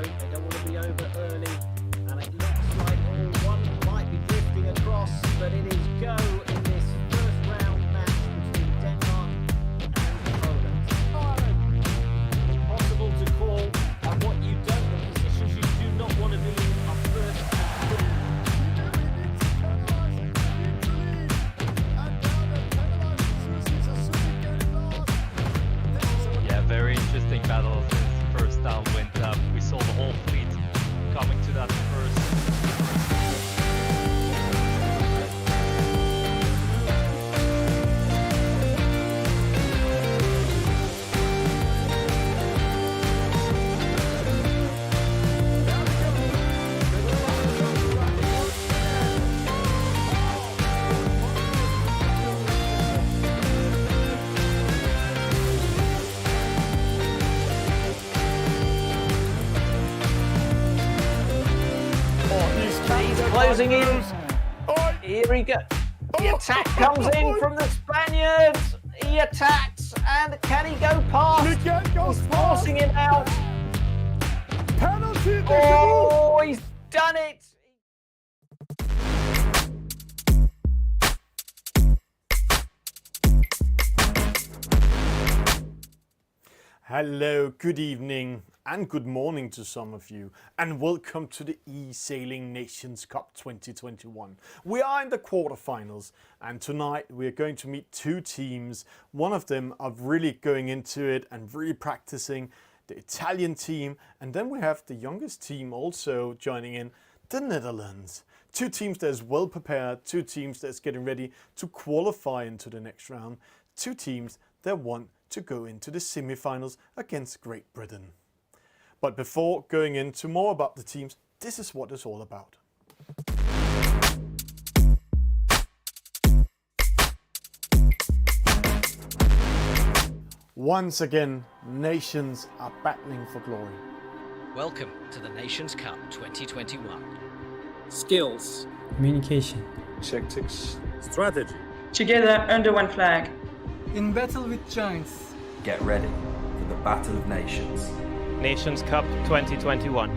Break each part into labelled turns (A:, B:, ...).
A: boat. They don't want to be over early. And it looks like one might be drifting across, but it is go in this first round match between Denmark and Poland. Impossible to call, and what you don't, the positions you do not want to be in are first and third.
B: Yeah, very interesting battle since first downwind. We saw the whole fleet coming to that first.
A: Closing in. Here we go. The attack comes in from the Spaniards. He attacks, and can he go past? He's forcing it out.
C: Penalty!
A: Oh, he's done it.
C: Hello, good evening and good morning to some of you, and welcome to the eSailing Nations Cup 2021. We are in the quarterfinals, and tonight we are going to meet two teams. One of them are really going into it and really practicing, the Italian team, and then we have the youngest team also joining in, the Netherlands. Two teams that's well prepared, two teams that's getting ready to qualify into the next round, two teams that want to go into the semi-finals against Great Britain. But before going into more about the teams, this is what it's all about. Once again, nations are battling for glory.
D: Welcome to the Nations Cup 2021.
E: Skills,
F: communication,
E: tactics,
G: strategy.
H: Together under one flag.
F: In battle with giants.
I: Get ready for the Battle of Nations.
B: Nations Cup 2021.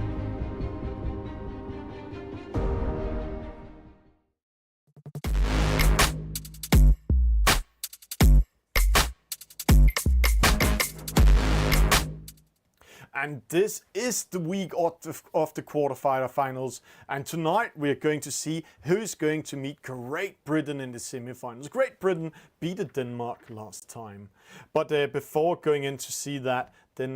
C: And this is the week of the quarterfinals, and tonight we're going to see who's going to meet Great Britain in the semi-finals. Great Britain beat Denmark last time. But before going in to see that, then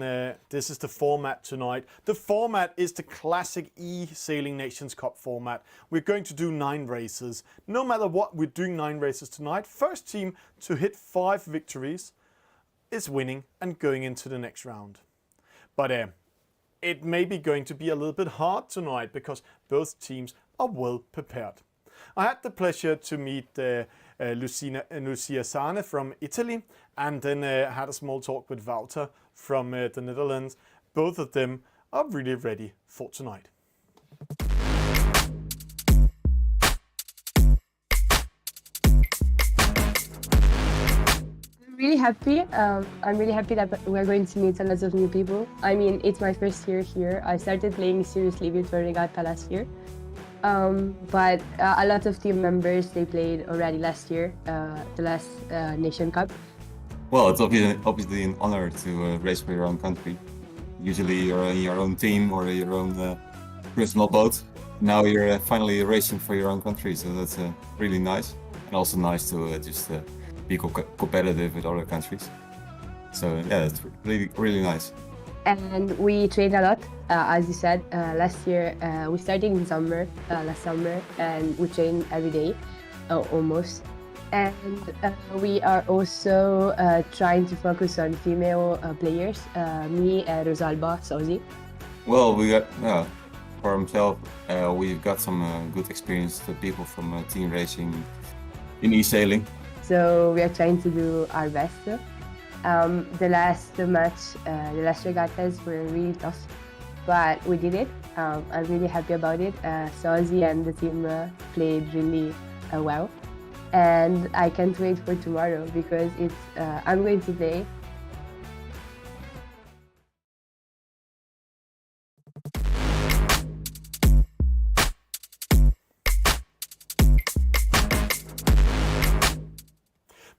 C: this is the format tonight. The format is the classic eSailing Nations Cup format. We're going to do 9 races. No matter what, we're doing 9 races tonight. First team to hit 5 victories is winning and going into the next round. But it may be going to be a little bit hard tonight because both teams are well prepared. I had the pleasure to meet Lucia Sane from Italy, and then had a small talk with Wouter from the Netherlands. Both of them are really ready for tonight.
J: Really happy. I'm really happy that we're going to meet a lot of new people. I mean, it's my first year here. I started playing seriously with Regatta last year. But a lot of team members, they played already last year, the last Nation Cup.
K: Well, it's obviously an honor to race for your own country. Usually you're in your own team or your own personal boat. Now you're finally racing for your own country, so that's really nice. And also nice to just be competitive with other countries. So yeah, it's really nice.
J: And we trained a lot, as you said. Last year we started in summer, last summer, and we trained every day, almost. And we are also trying to focus on female players, me and Rosalba Sosi.
K: Well, we got, for himself, we've got some good experienced people from team racing in eSailing.
J: So we are trying to do our best. The last match, the last regattas were really tough, but we did it. I'm really happy about it. Sosi and the team played really well. And I can't wait for tomorrow because I'm going to play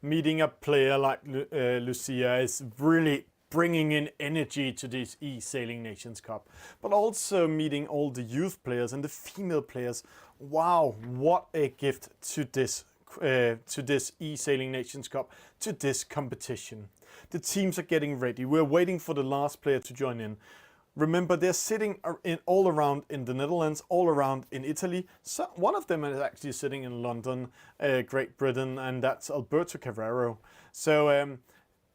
C: meeting a player like Lucia is really bringing in energy to this eSailing Nations Cup, but also meeting all the youth players and the female players. Wow, what a gift to this eSailing Nations Cup, to this competition. The teams are getting ready. We're waiting for the last player to join in. Remember, they're sitting all around in the Netherlands, all around in Italy. So one of them is actually sitting in London, Great Britain, and that's Alberto Carrero. So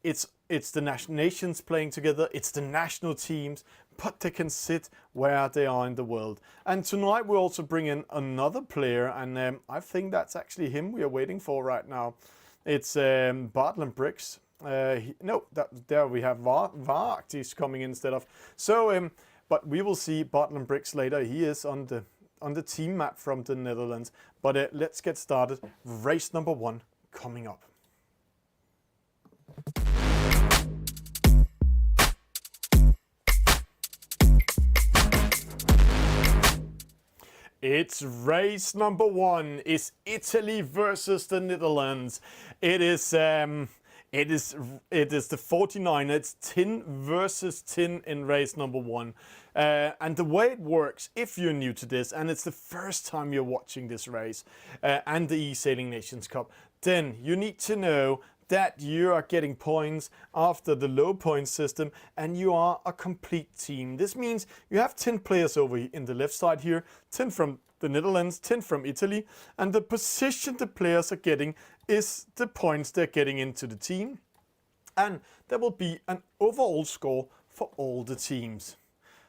C: it's the nations playing together, it's the national teams, but they can sit where they are in the world. And tonight we also bring in another player, and I think that's actually him we are waiting for right now. It's Bartland Briggs. There we have Vart is coming in instead of. So, but we will see Bartland Briggs later. He is on the team map from the Netherlands. But let's get started. Race number 1 coming up. It's race number 1. It's Italy versus the Netherlands. It is the 49. It's 10 versus 10 in race number 1. And the way it works, if you're new to this and it's the first time you're watching this race and the eSailing Nations Cup, then you need to know that you are getting points after the low point system and you are a complete team. This means you have 10 players over in the left side here, 10 from the Netherlands, 10 from Italy, and the position the players are getting is the points they're getting into the team. And there will be an overall score for all the teams.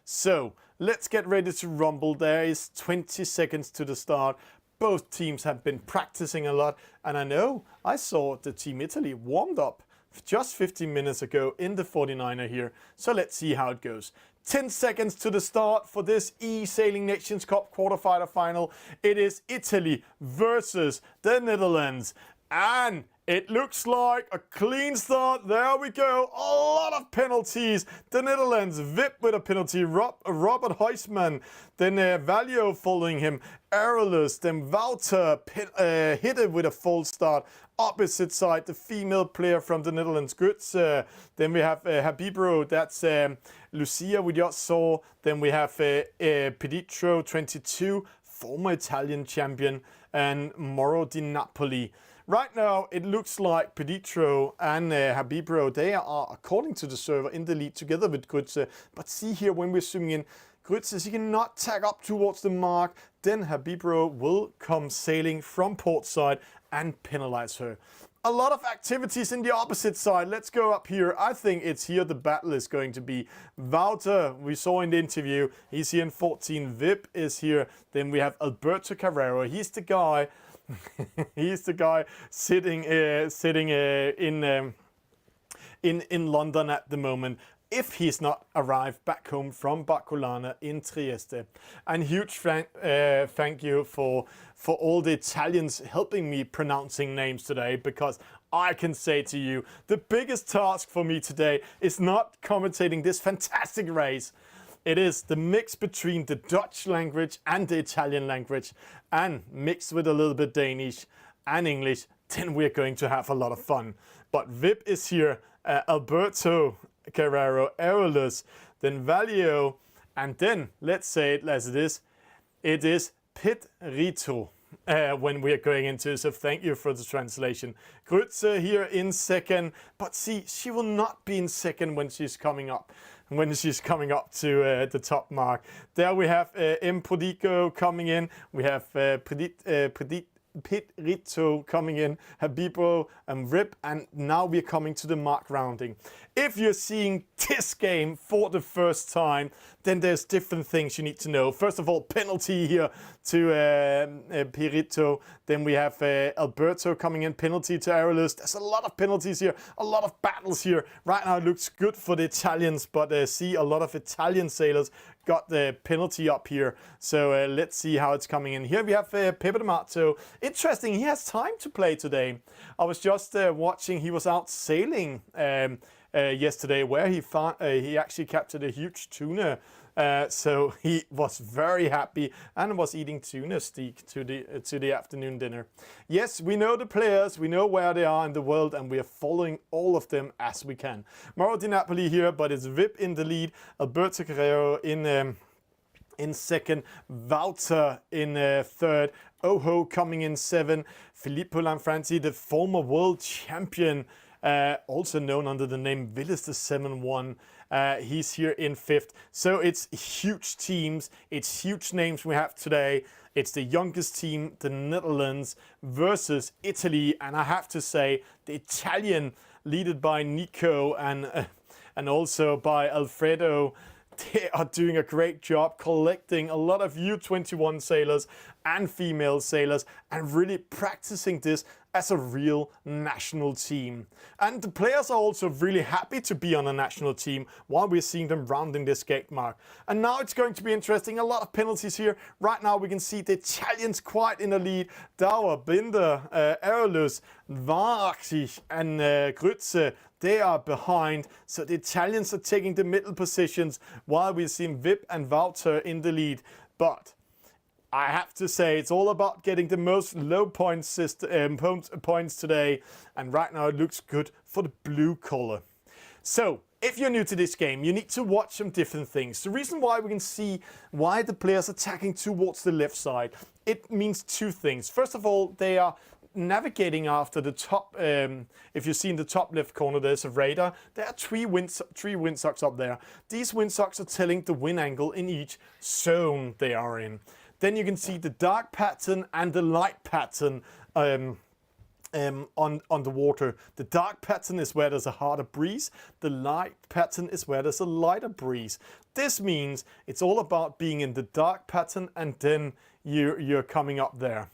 C: So let's get ready to rumble. There is 20 seconds to the start. Both teams have been practicing a lot, and I know I saw the Team Italy warmed up just 15 minutes ago in the 49er here. So let's see how it goes. 10 seconds to the start for this eSailing Nations Cup quarterfinal final. It is Italy versus the Netherlands, and it looks like a clean start. There we go. A lot of penalties. The Netherlands, Vip with a penalty. Robert Huisman. Then Valio following him. Errolus. Then Wouter hit it with a false start. Opposite side, the female player from the Netherlands, Götze. Then we have Habibro. That's Lucia we just saw. Then we have Peditro, 22, former Italian champion. And Moro di Napoli. Right now, it looks like Peditro and Habibro, they are, according to the server, in the lead together with Götze. But see here, when we're zooming in, Götze, he cannot tag up towards the mark. Then Habibro will come sailing from port side and penalize her. A lot of activities in the opposite side. Let's go up here. I think it's here the battle is going to be. Wouter, we saw in the interview, he's here in 14. Vip is here. Then we have Alberto Carrero. He's the guy... He's the guy sitting in London at the moment, if he's not arrived back home from Barcolana in Trieste. And huge thank you for all the Italians helping me pronouncing names today, because I can say to you, the biggest task for me today is not commentating this fantastic race. It is the mix between the Dutch language and the Italian language, and mixed with a little bit Danish and English. Then we're going to have a lot of fun. But Vip is here, Alberto Carrero, Errolus, then Valio, and then, let's say it as it is Pedrito. When we are going into, so thank you for the translation. Götze here in second, but see, she will not be in second when she's coming up. When she's coming up to the top mark. There we have Empodico coming in. We have Pedrito coming in, Habibro and Rip, and now we're coming to the mark rounding. If you're seeing this game for the first time, then there's different things you need to know. First of all, penalty here to Pedrito. Then we have Alberto coming in, penalty to Errolus. There's a lot of penalties here, a lot of battles here. Right now it looks good for the Italians, but see, a lot of Italian sailors got the penalty up here. So let's see how it's coming in. Here we have Pepe D'Amato. Interesting, he has time to play today. I was just watching, he was out sailing yesterday, where he actually captured a huge tuna. So he was very happy and was eating tuna steak to the afternoon dinner. Yes, we know the players, we know where they are in the world, and we are following all of them as we can. Mauro Di Napoli here, but it's Vip in the lead, Alberto Carrero in second, Wouter in third, Oho coming in 7, Filippo Lanfranci, the former world champion, also known under the name Willis the 7-1. He's here in 5th. So it's huge teams, it's huge names we have today. It's the youngest team, the Netherlands, versus Italy, and I have to say the Italian, led by Nico and also by Alfredo. They are doing a great job collecting a lot of U21 sailors and female sailors and really practicing this as a real national team. And the players are also really happy to be on a national team while we're seeing them rounding this gate mark. And now it's going to be interesting. A lot of penalties here. Right now we can see the Italians quite in the lead. Dauer, Binder, Aerolus, Varachich and Grütze, they are behind. So the Italians are taking the middle positions while we're seeing Vip and Wouter in the lead. But I have to say, it's all about getting the most low points today. And right now it looks good for the blue collar. So if you're new to this game, you need to watch some different things. The reason why we can see why the players are attacking towards the left side, it means two things. First of all, they are navigating after the top. If you see in the top left corner, there's a radar. There are three windsocks up there. These windsocks are telling the wind angle in each zone they are in. Then you can see the dark pattern and the light pattern on the water. The dark pattern is where there's a harder breeze. The light pattern is where there's a lighter breeze. This means it's all about being in the dark pattern, and then you're coming up there.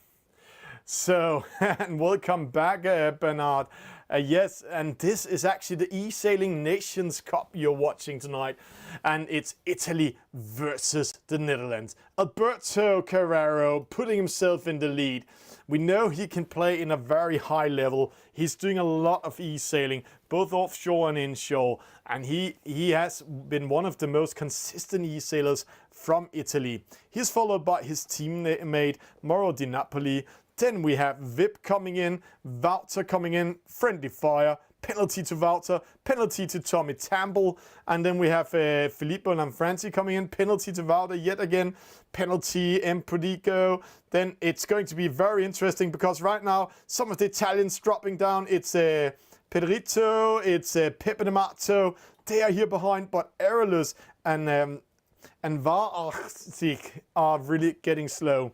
C: So, and welcome back, Bernard. Yes, and this is actually the eSailing Nations Cup you're watching tonight. And it's Italy versus the Netherlands. Alberto Carrero putting himself in the lead. We know he can play in a very high level. He's doing a lot of eSailing, both offshore and inshore. And he has been one of the most consistent eSailers from Italy. He's followed by his teammate Mauro Di Napoli. Then we have Vip coming in, Wouter coming in, friendly fire, penalty to Wouter, penalty to Tommy Tamble, and then we have Filippo Lanfranci coming in, penalty to Wouter yet again, penalty Emprodico. Then it's going to be very interesting because right now some of the Italians dropping down. It's Pedrito, it's Pepe D'Amato. They are here behind, but Aerolus and Varachich are really getting slow.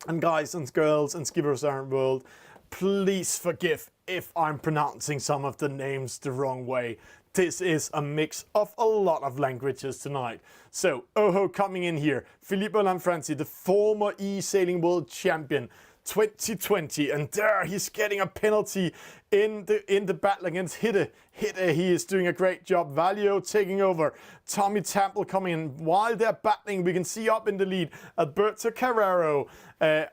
C: And guys and girls and skippers around the world, please forgive if I'm pronouncing some of the names the wrong way. This is a mix of a lot of languages tonight. So, Oho coming in here, Filippo Lanfranci, the former eSailing world champion, 2020, and there he's getting a penalty in the battle against Hitte. Hitte, he is doing a great job. Valio taking over. Tommy Tample coming in. While they're battling, we can see up in the lead Alberto Carrero,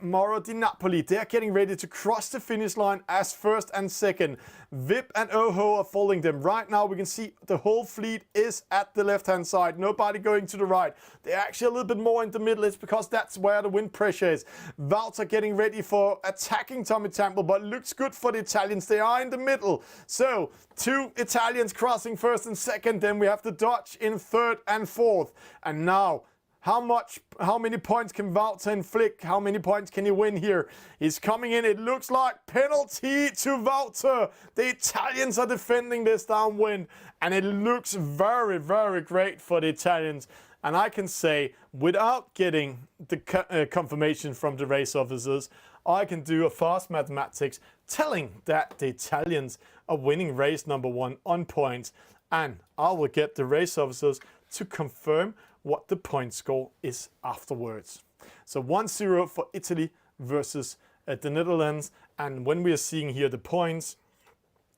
C: Mauro Di Napoli. They're getting ready to cross the finish line as first and second. Vip and Oho are following them. Right now we can see the whole fleet is at the left hand side. Nobody going to the right. They're actually a little bit more in the middle. It's because that's where the wind pressure is. Wouter getting ready for attacking Tommy Tample, but looks good for the Italians. They are in the middle. So, two Italians crossing first and second. Then we have the Dutch in third and fourth. And now, how many points can Wouter inflict? How many points can he win here? He's coming in. It looks like penalty to Wouter. The Italians are defending this downwind. And it looks very, very great for the Italians. And I can say, without getting the confirmation from the race officers, I can do a fast mathematics telling that the Italians are winning race number 1 on points. And I will get the race officers to confirm what the point score is afterwards. So 1-0 for Italy versus the Netherlands. And when we are seeing here the points,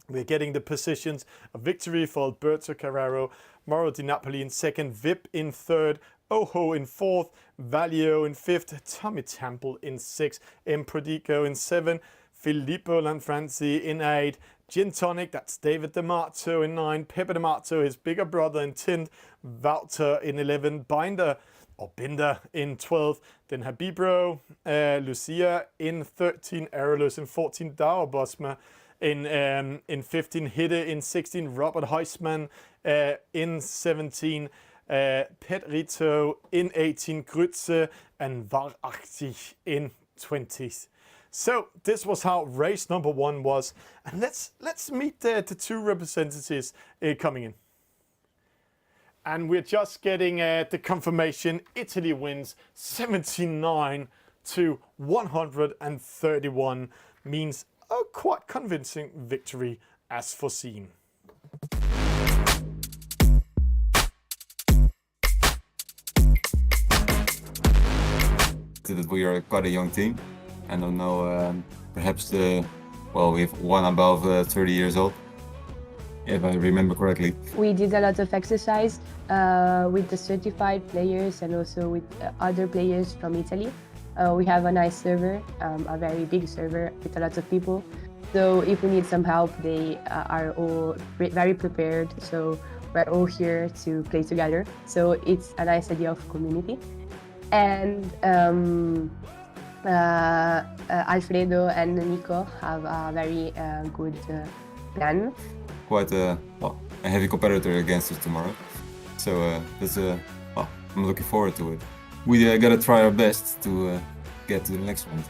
C: we're getting the positions. A victory for Alberto Carrero, Mauro Di Napoli in second, Vip in third, Oho in fourth, Valio in fifth, Tommy Tample in sixth, Emprodico in seventh, Filippo Lanfranci in 8. Gin Tonic, that's David D'Amato in 9. Pepe D'Amato, his bigger brother in 10. Wouter in 11. Binder in 12. Then Habibro, Lucia in 13. Aerolus in 14. Dao Bosma in 15. Hidde in 16. Robert Heisman in 17. Pedrito in 18. Grütze and Varachtig in 20s. So this was how race number 1 was, and let's meet the 2 representatives coming in. And we're just getting the confirmation. Italy wins 79 to 131, means a quite convincing victory as foreseen.
K: That we are quite a young team. I don't know, perhaps we have one above 30 years old, if I remember correctly.
J: We did a lot of exercise with the certified players and also with other players from Italy. We have a nice server, a very big server with a lot of people. So if we need some help, they are all very prepared. So we're all here to play together. So it's a nice idea of community. And Alfredo and Nico have a very good plan.
K: Quite a heavy competitor against us tomorrow, so I'm looking forward to it. We gotta try our best to get to the next round.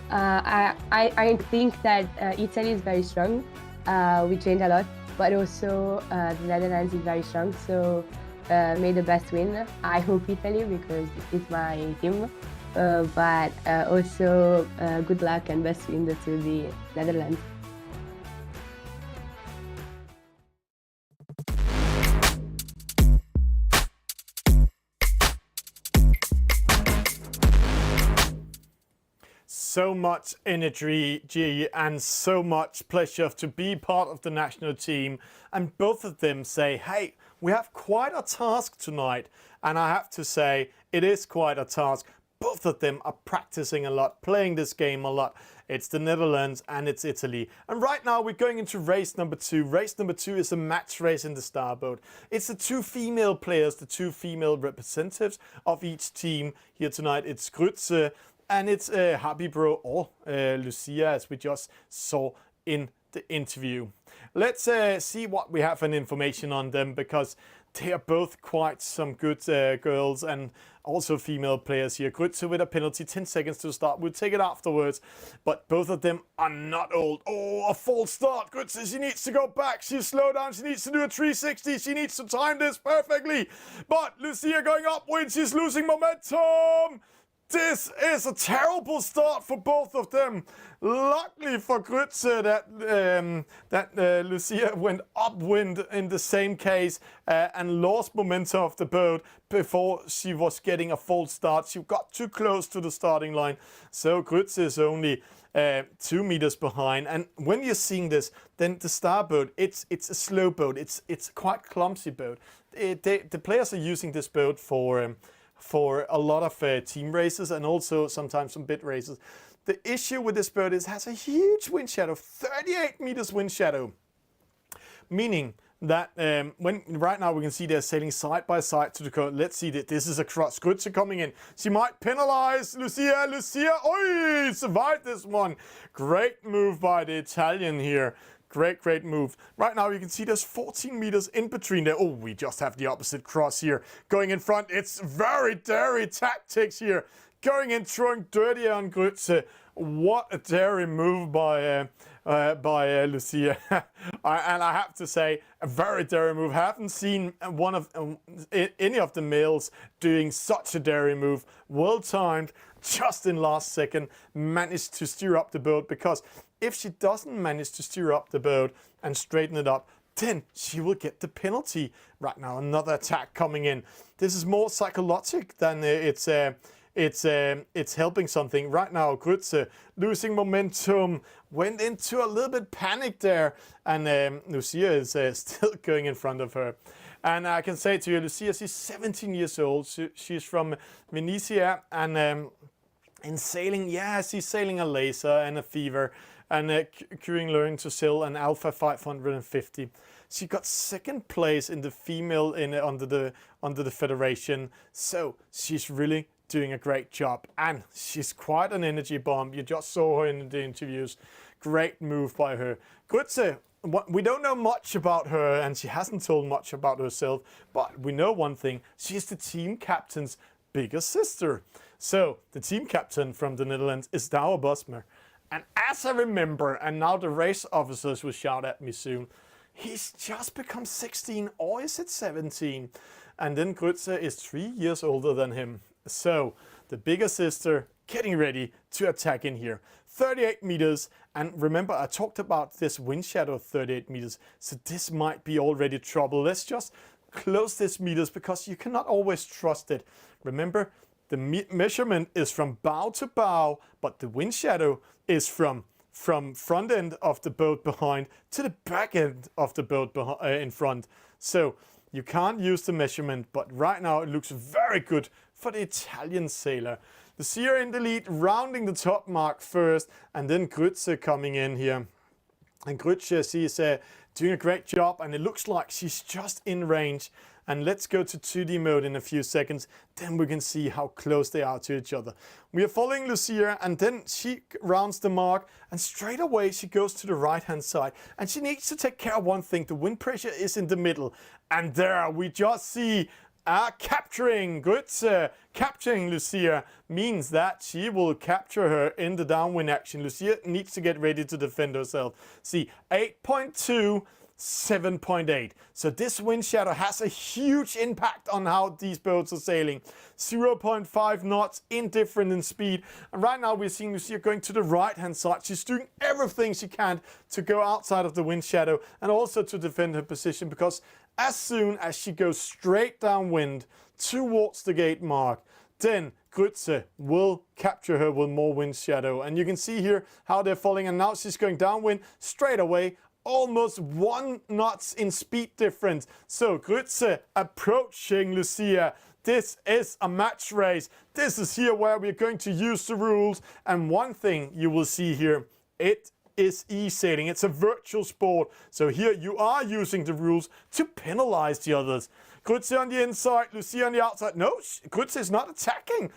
J: I think that Italy is very strong. We trained a lot, but also the Netherlands is very strong. So may the best win. I hope Italy because it's my team. But also good luck and best win to the Netherlands.
C: So much energy and so much pleasure to be part of the national team, and both of them say, hey, we have quite a task tonight, and I have to say it is quite a task. Both of them are practicing a lot, playing this game a lot. It's the Netherlands and it's Italy. And right now we're going into race number 2. Race number 2 is a match race in the starboat. It's the 2 female players, the 2 female representatives of each team. Here tonight it's Grütze and it's Habibro or Lucia, as we just saw in the interview. Let's see what we have an information on them, because they are both quite some good girls and also female players here. Grütze with a penalty, 10 seconds to start. We'll take it afterwards. But both of them are not old. Oh, a false start. Grütze, she needs to go back. She's slow down. She needs to do a 360. She needs to time this perfectly. But Lucia going upwind. She's losing momentum. This is a terrible start for both of them. Luckily for Grütze that Lucia went upwind in the same case and lost momentum of the boat before she was getting a false start. She got too close to the starting line. So Grütze is only 2 meters behind. And when you're seeing this, then the starboat, it's a slow boat. It's quite clumsy boat. The players are using this boat for a lot of team races and also sometimes some bit races. The issue with this boat is it has a huge wind shadow, 38 meters wind shadow, meaning that right now we can see they're sailing side by side to the coast. Let's see that this is a cross. Grütze coming in. She might penalize Lucia. Lucia, oi, survived this one. Great move by the Italian here. Great move. Right now you can see there's 14 meters in between there. Oh, we just have the opposite cross here. Going in front, it's very daring tactics here. Going in, throwing dirty on Grütze. What a daring move by Lucia. And I have to say, a very daring move. I haven't seen any of the males doing such a daring move. Well timed, just in last second, managed to steer up the boat, because if she doesn't manage to steer up the boat and straighten it up, then she will get the penalty. Right now, another attack coming in. This is more psychological than it's helping something. Right now, Grütze losing momentum, went into a little bit panic there, and Lucia is still going in front of her. And I can say to you, Lucia, she's 17 years old. She's from Venezia, and in sailing, yeah, she's sailing a laser and a fever. and Curing learning to sail an Alpha 550. She got second place in the female under the federation, so she's really doing a great job, and she's quite an energy bomb. You just saw her in the interviews. Great move by her. Grütze, we don't know much about her, and she hasn't told much about herself, but we know one thing: she's the team captain's bigger sister. So the team captain from the Netherlands is Douwe Bosmer, and as I remember, and now the race officers will shout at me soon, he's just become 16, or is it 17? And then Grütze is 3 years older than him. So the bigger sister getting ready to attack in here. 38 meters, and remember I talked about this wind shadow of 38 meters, so this might be already trouble. Let's just close this meters because you cannot always trust it. Remember, the measurement is from bow to bow, but the wind shadow is from front end of the boat behind to the back end of the boat in front. So you can't use the measurement, but right now it looks very good for the Italian sailor. Lucia in the lead, rounding the top mark first, and then Grütze coming in here. And Grütze, she's doing a great job, and it looks like she's just in range. And let's go to 2D mode in a few seconds, then we can see how close they are to each other. We are following Lucia, and then she rounds the mark, and straight away she goes to the right hand side, and she needs to take care of one thing: the wind pressure is in the middle. And there we just see capturing Grütze. Capturing Lucia means that she will capture her in the downwind action. Lucia needs to get ready to defend herself. See, 8.2, 7.8. So this wind shadow has a huge impact on how these boats are sailing. 0.5 knots, indifferent in speed. And right now we're seeing Lucia going to the right hand side. She's doing everything she can to go outside of the wind shadow and also to defend her position, because as soon as she goes straight downwind towards the gate mark, then Grütze will capture her with more wind shadow. And you can see here how they're falling, and now she's going downwind straight away. Almost 1 knot in speed difference. So Grütze approaching Lucia. This is a match race. This is here where we're going to use the rules. And one thing you will see here, it is eSailing. It's a virtual sport. So here you are using the rules to penalize the others. Grütze on the inside, Lucia on the outside. No, Grütze is not attacking.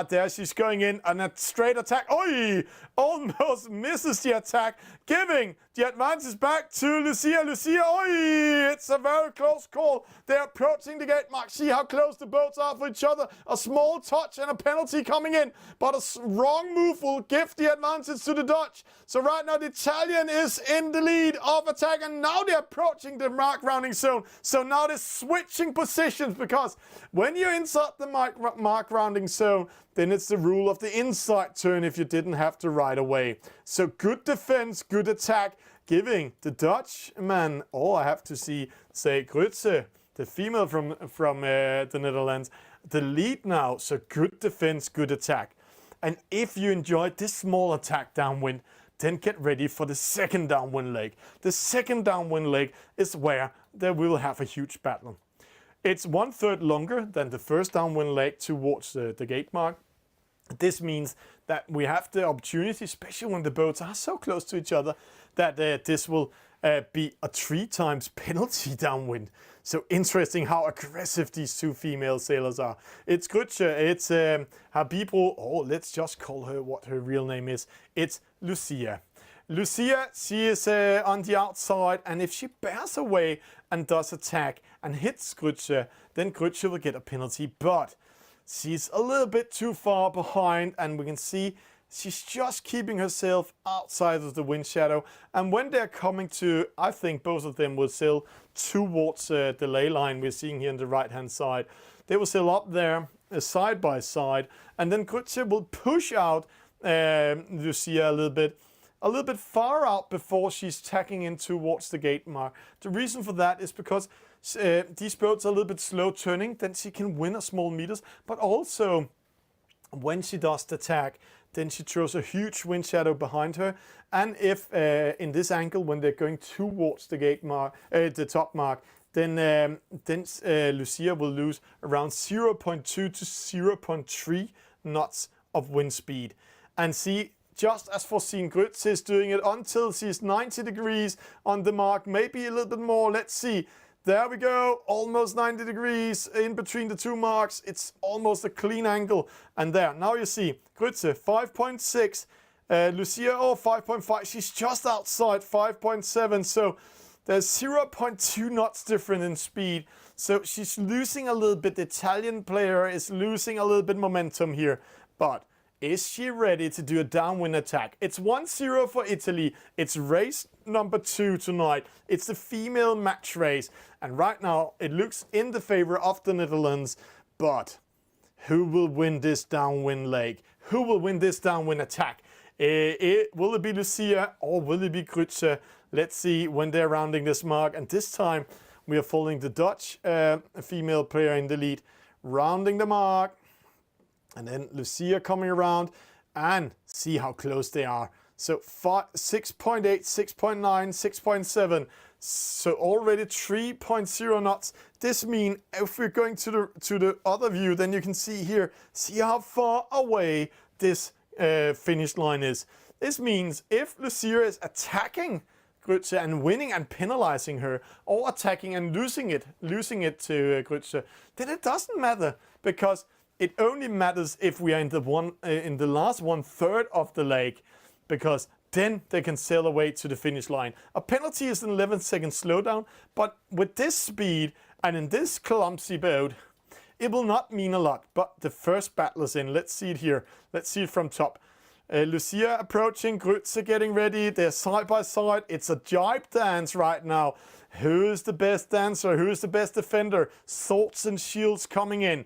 C: There she's going in, and a straight attack. Oi! Almost misses the attack, giving the advantage back to Lucia. Lucia, oi! It's a very close call. They're approaching the gate mark. See how close the boats are for each other. A small touch and a penalty coming in, but a wrong move will give the advantage to the Dutch. So right now the Italian is in the lead of attack, and now they're approaching the mark rounding zone. So now they're switching positions, because when you're inside the mark rounding zone, then it's the rule of the inside turn if you didn't have to right away. So good defense, good attack, giving the Dutch man, I have to say Grütze, the female from the Netherlands, the lead now. So good defense, good attack. And if you enjoyed this small attack downwind, then get ready for the second downwind leg. The second downwind leg is where they will have a huge battle. It's 1/3 longer than the first downwind leg towards the gate mark. This means that we have the opportunity, especially when the boats are so close to each other, that this will be a 3 times penalty downwind. So interesting how aggressive these two female sailors are. It's Grütze, it's Habibu, let's just call her what her real name is. It's Lucia. Lucia, she is on the outside, and if she bears away and does attack and hits Grütze, then Grütze will get a penalty. But she's a little bit too far behind, and we can see she's just keeping herself outside of the wind shadow. And when they're coming to, I think both of them will sail towards the ley line we're seeing here on the right hand side. They will sail up there side by side, and then Grütze will push out Lucia a little bit far out before she's tacking in towards the gate mark. The reason for that is because these boats are a little bit slow turning, then she can win a small meters, but also when she does the tack, then she throws a huge wind shadow behind her. And if in this angle, when they're going towards the gate mark, the top mark, then Lucia will lose around 0.2 to 0.3 knots of wind speed. And see, just as foreseen. Grütze is doing it until she's 90 degrees on the mark, maybe a little bit more. Let's see. There we go, almost 90 degrees in between the two marks. It's almost a clean angle. And there, now you see, Grütze 5.6, Lucia 5.5. She's just outside 5.7, so there's 0.2 knots different in speed. So she's losing a little bit. The Italian player is losing a little bit momentum here. But is she ready to do a downwind attack? It's 1-0 for Italy. It's race number 2 tonight. It's the female match race. And right now, it looks in the favor of the Netherlands. But who will win this downwind leg? Who will win this downwind attack? Will it be Lucia or will it be Grütze? Let's see when they're rounding this mark. And this time, we are following the Dutch female player in the lead. Rounding the mark. And then Lucia coming around and see how close they are. So 6.8, 6.9, 6.7. So already 3.0 knots. This means if we're going to the other view, then you can see here, see how far away this finish line is. This means if Lucia is attacking Grütze and winning and penalizing her, or attacking and losing it to Grütze, then it doesn't matter, because it only matters if we are in the last 1/3 of the leg, because then they can sail away to the finish line. A penalty is an 11-second slowdown, but with this speed and in this clumsy boat, it will not mean a lot. But the first battle is in. Let's see it here. Let's see it from top. Lucia approaching, Grütze getting ready. They're side by side. It's a jibe dance right now. Who's the best dancer? Who's the best defender? Swords and shields coming in.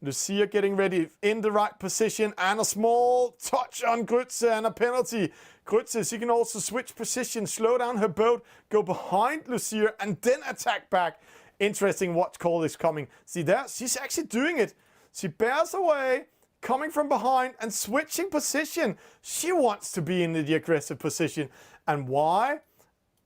C: Lucia getting ready in the right position, and a small touch on Grütze and a penalty. Grütze, she can also switch position, slow down her boat, go behind Lucia and then attack back. Interesting what call is coming. See there, she's actually doing it. She bears away, coming from behind and switching position. She wants to be in the aggressive position. And why?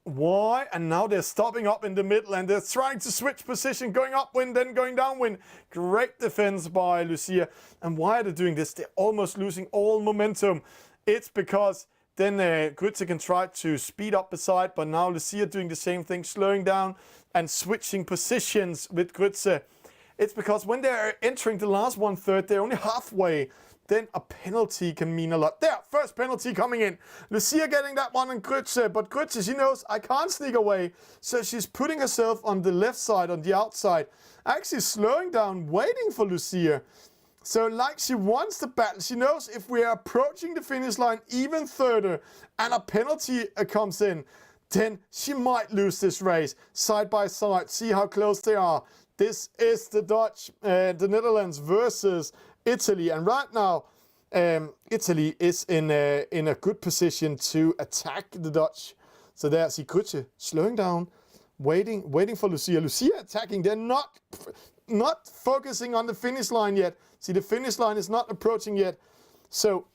C: Why? And now they're stopping up in the middle and they're trying to switch position, going upwind, then going downwind. Great defense by Lucia. And why are they doing this? They're almost losing all momentum. It's because then Grütze can try to speed up the side, but now Lucia doing the same thing, slowing down and switching positions with Grütze. It's because when they're entering the last 1/3, they're only halfway. Then a penalty can mean a lot. There, first penalty coming in. Lucia getting that one on Grütze, but Grütze, she knows I can't sneak away. So she's putting herself on the left side, on the outside. Actually slowing down, waiting for Lucia. So like she wants the battle. She knows if we are approaching the finish line even further and a penalty comes in, then she might lose this race. Side by side, see how close they are. This is the the Netherlands versus Italy, and right now Italy is in a good position to attack the Dutch. So there, see Grütze slowing down, waiting for Lucia. Lucia attacking. They're not focusing on the finish line yet. See, the finish line is not approaching yet. So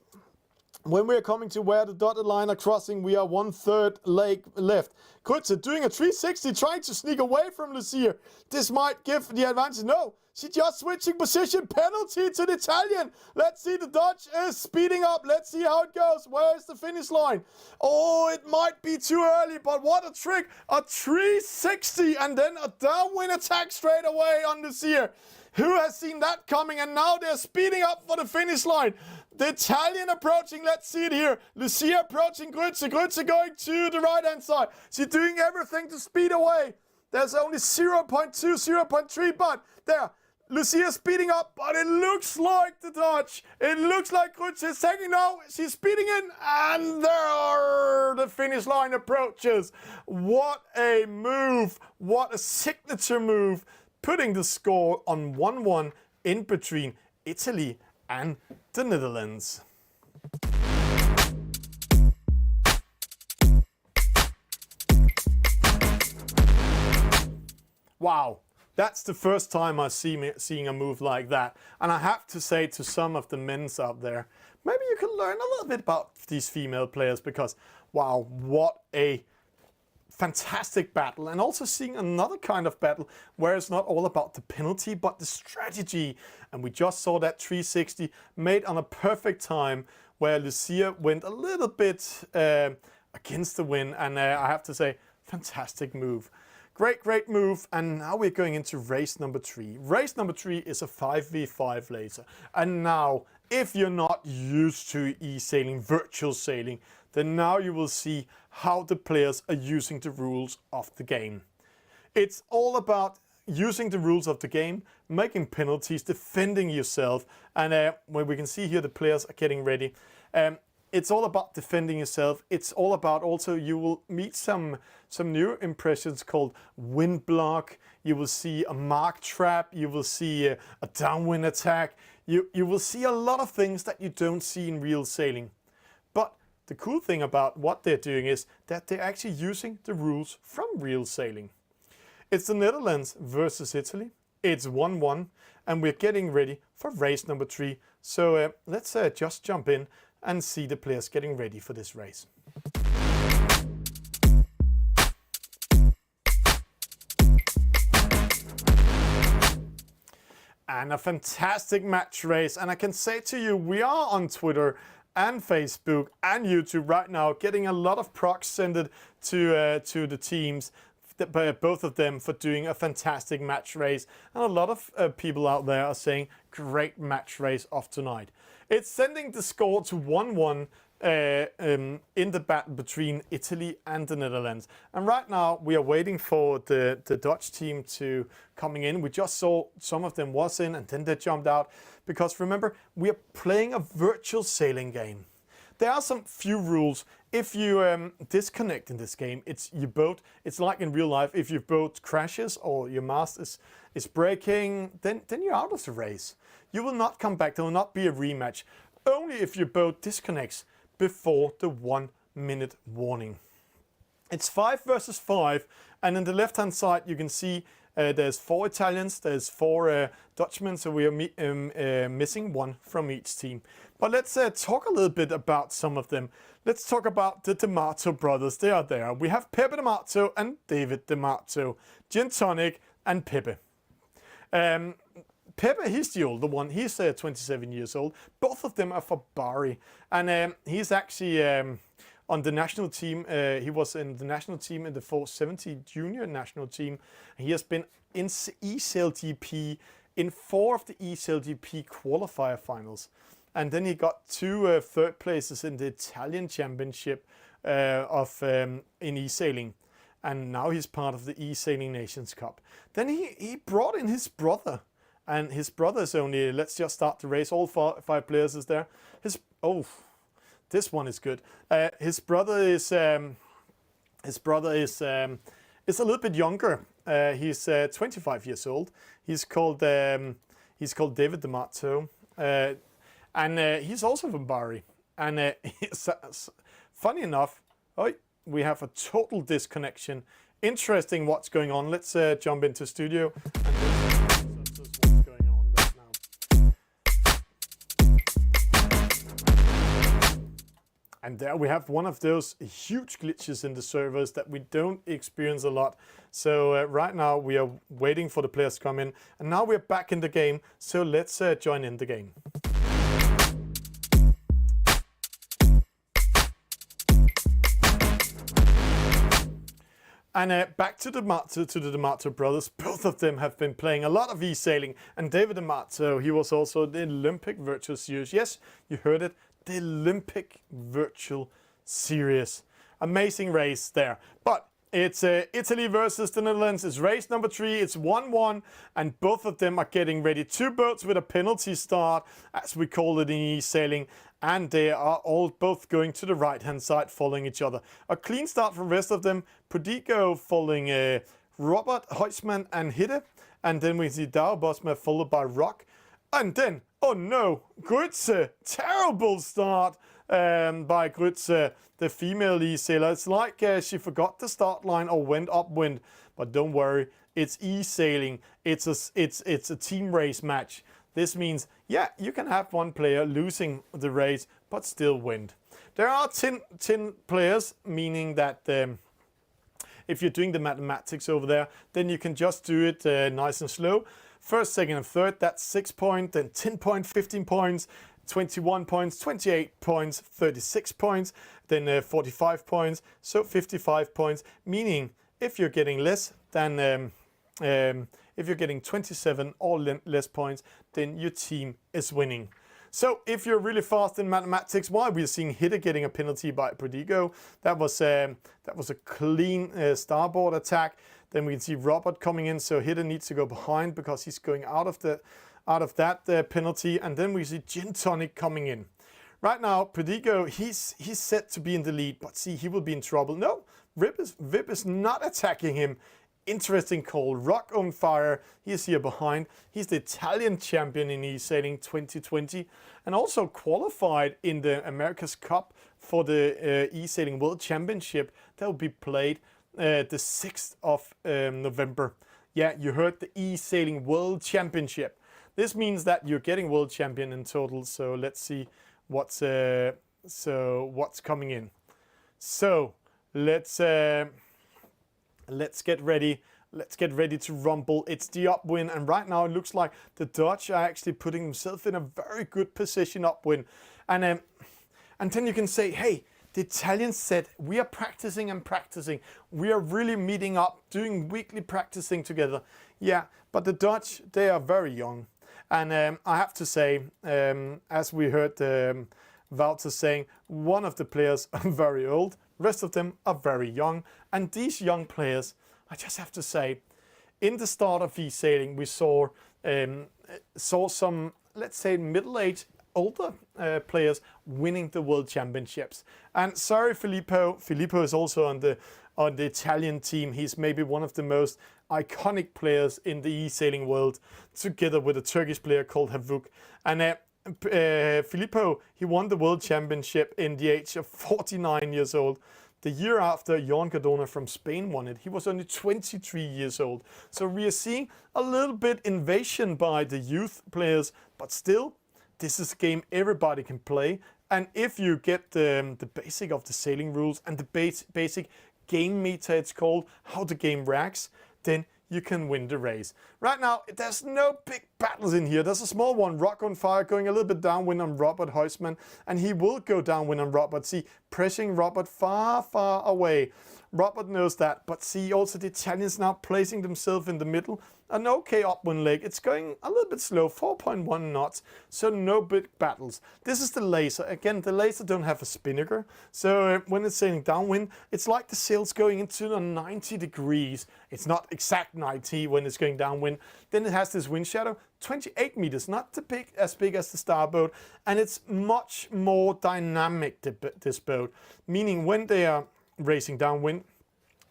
C: when we're coming to where the dotted line are crossing, we are 1/3 leg left. Grütze doing a 360, trying to sneak away from Lucia. This might give the advantage. No, she just switching position. Penalty to the Italian. Let's see, the Dutch is speeding up. Let's see how it goes. Where is the finish line? Oh, it might be too early, but what a trick. A 360 and then a downwind attack straight away on Lucia. Who has seen that coming? And now they're speeding up for the finish line. The Italian approaching, let's see it here. Lucia approaching Grütze. Grütze going to the right-hand side. She's doing everything to speed away. There's only 0.2, 0.3, but there. Lucia speeding up, but it looks like the Dutch. It looks like Grütze is taking now. She's speeding in, and there the finish line approaches. What a move. What a signature move. Putting the score on 1-1 in between Italy and the Netherlands. Wow, that's the first time I've seeing a move like that. And I have to say to some of the men's out there, maybe you can learn a little bit about these female players, because wow, what a fantastic battle, and also seeing another kind of battle where it's not all about the penalty but the strategy. And we just saw that 360 made on a perfect time where Lucia went a little bit against the wind, and I have to say, fantastic move. Great move. And now we're going into race number 3. Race number 3 is a 5v5 laser. And now, if you're not used to eSailing, virtual sailing, then now you will see how the players are using the rules of the game. It's all about using the rules of the game, making penalties, defending yourself, and when we can see here the players are getting ready. It's all about defending yourself. It's all about also you will meet some new impressions called wind block. You will see a mark trap. You will see a downwind attack. You will see a lot of things that you don't see in real sailing. But the cool thing about what they're doing is that they're actually using the rules from real sailing. It's the Netherlands versus Italy. It's 1-1, and we're getting ready for race number 3. So let's just jump in and see the players getting ready for this race. And a fantastic match race, and I can say to you, we are on Twitter and Facebook and YouTube right now, getting a lot of procs sent to the teams, both of them, for doing a fantastic match race, and a lot of people out there are saying great match race of tonight. It's sending the score to 1-1 in the battle between Italy and the Netherlands. And right now we are waiting for the Dutch team to coming in. We just saw some of them was in and then they jumped out, because remember, we are playing a virtual sailing game. There are some few rules. If you disconnect in this game, it's your boat. It's like in real life. If your boat crashes or your mast is breaking, then you're out of the race. You will not come back. There will not be a rematch. Only if your boat disconnects before the 1 minute warning. It's 5 versus 5, and on the left hand side you can see there's 4 Italians, there's 4 Dutchmen, so we are missing 1 from each team. But let's talk a little bit about some of them. Let's talk about the D'Amato brothers. They are there. We have Pepe D'Amato and David D'Amato, Gin Tonic and Pepe. Pepe, he's the older one. He's 27 years old. Both of them are for Bari. And he's actually on the national team. He was in the national team in the 470 junior national team. He has been in eSail GP in 4 of the eSail GP qualifier finals. And then he got 2 third places in the Italian championship in eSailing. And now he's part of the eSailing Nations Cup. Then he brought in his brother. And his brother is only, let's just start the race. All 5 players is there. This one is good. His brother is a little bit younger. He's 25 years old. He's called David D'Amato, and he's also from Bari. And funny enough, we have a total disconnection. Interesting what's going on. Let's jump into studio. And there we have one of those huge glitches in the servers that we don't experience a lot. So right now we are waiting for the players to come in. And now we're back in the game. So let's join in the game. And back to the D'Amato brothers. Both of them have been playing a lot of eSailing. And David D'Amato, he was also the Olympic Virtual Series. Yes, you heard it. The Olympic Virtual Series. Amazing race there. But it's Italy versus the Netherlands. It's race number 3. It's 1-1. And both of them are getting ready. 2 boats with a penalty start, as we call it in eSailing. And they are both going to the right-hand side, following each other. A clean start from the rest of them. Prodigo following Robert, Huisman and Hidde. And then we see Dao Bosma followed by Rock. And then, oh no, Grütze, terrible start by Grütze, the female eSailer. It's like she forgot the start line or went upwind. But don't worry, it's eSailing. It's a team race match. This means, yeah, you can have one player losing the race, but still win. There are 10 players, meaning that if you're doing the mathematics over there, then you can just do it nice and slow. First, second, and third, that's 6 points, then 10 points, 15 points, 21 points, 28 points, 36 points, then 45 points, so 55 points, meaning if you're getting less than, if you're getting 27 or less points, then your team is winning. So if you're really fast in mathematics, why we're seeing Hitte getting a penalty by Prodigo, that was a clean starboard attack. Then we can see Robert coming in, so Hitte needs to go behind because he's going out of that penalty. And then we see Gin Tonic coming in. Right now, Prodigo, he's set to be in the lead, but see, he will be in trouble. No, Vip is not attacking him. Interesting call. Rock on Fire, he's here behind. He's the Italian champion in eSailing 2020 and also qualified in the America's Cup for the eSailing World Championship that will be played the 6th of November. Yeah, you heard, the eSailing World Championship. This means that you're getting world champion in total. So let's see what's coming in. So let's get ready. Let's get ready to rumble. It's the upwind, and right now it looks like the Dutch are actually putting themselves in a very good position upwind. And then you can say, hey, the Italians said we are practicing and practicing. We are really meeting up, doing weekly practicing together. Yeah, but the Dutch, they are very young. And I have to say, as we heard Wouter saying, one of the players are very old. Rest of them are very young, and these young players, I just have to say, in the start of eSailing, we saw some, let's say, middle-aged, older players winning the World Championships. And sorry, Filippo is also on the Italian team. He's maybe one of the most iconic players in the eSailing world, together with a Turkish player called Havuk. And Filippo, he won the World Championship in the age of 49 years old. The year after Jon Cardona from Spain won it, he was only 23 years old. So we are seeing a little bit invasion by the youth players, but still, this is a game everybody can play. And if you get the basic of the sailing rules and the basic game meta, it's called, how the game reacts, then you can win the race. Right now, there's no big battles in here. There's a small one, Rock on Fire, going a little bit downwind on Robert Huisman, and he will go downwind on Robert. See, pressing Robert far, far away. Robert knows that, but see, also the Italians now placing themselves in the middle. An okay upwind leg. It's going a little bit slow, 4.1 knots, so no big battles. This is the laser. Again, the laser don't have a spinnaker, so when it's sailing downwind, it's like the sail's going into the 90 degrees. It's not exact 90 when it's going downwind. Then it has this wind shadow, 28 meters, not as big as the starboat, and it's much more dynamic, this boat. Meaning when they are racing downwind,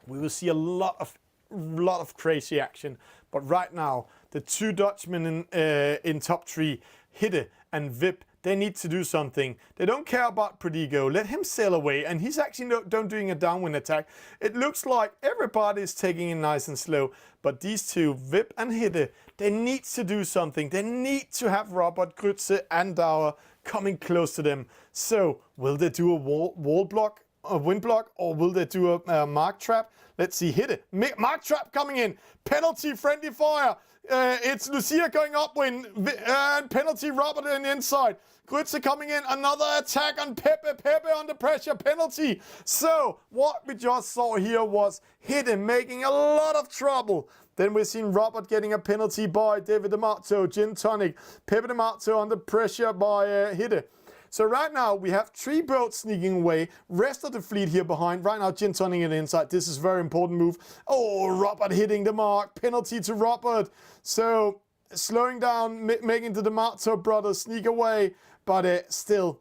C: we will see a lot of crazy action. But right now, the two Dutchmen in top three, Hitte and Vip, they need to do something. They don't care about Prodigo. Let him sail away, and he's actually not doing a downwind attack. It looks like everybody is taking it nice and slow, but these two, Vip and Hitte, they need to do something. They need to have Robert, Grütze and Dauer coming close to them. So, will they do a wall block, a wind block, or will they do a mark trap? Let's see, Hitte. Mark trap coming in. Penalty, friendly fire. It's Lucia going upwind. And penalty, Robert on the inside. Grütze coming in. Another attack on Pepe. Pepe under pressure. Penalty. So, what we just saw here was Hitte making a lot of trouble. Then we've seen Robert getting a penalty by David D'Amato. Gin Tonic. Pepe D'Amato under pressure by Hitte. So right now we have three boats sneaking away. Rest of the fleet here behind. Right now Gin Tonic in the inside. This is a very important move. Oh, Robert hitting the mark. Penalty to Robert. So slowing down, making the D'Amato brothers sneak away. But still,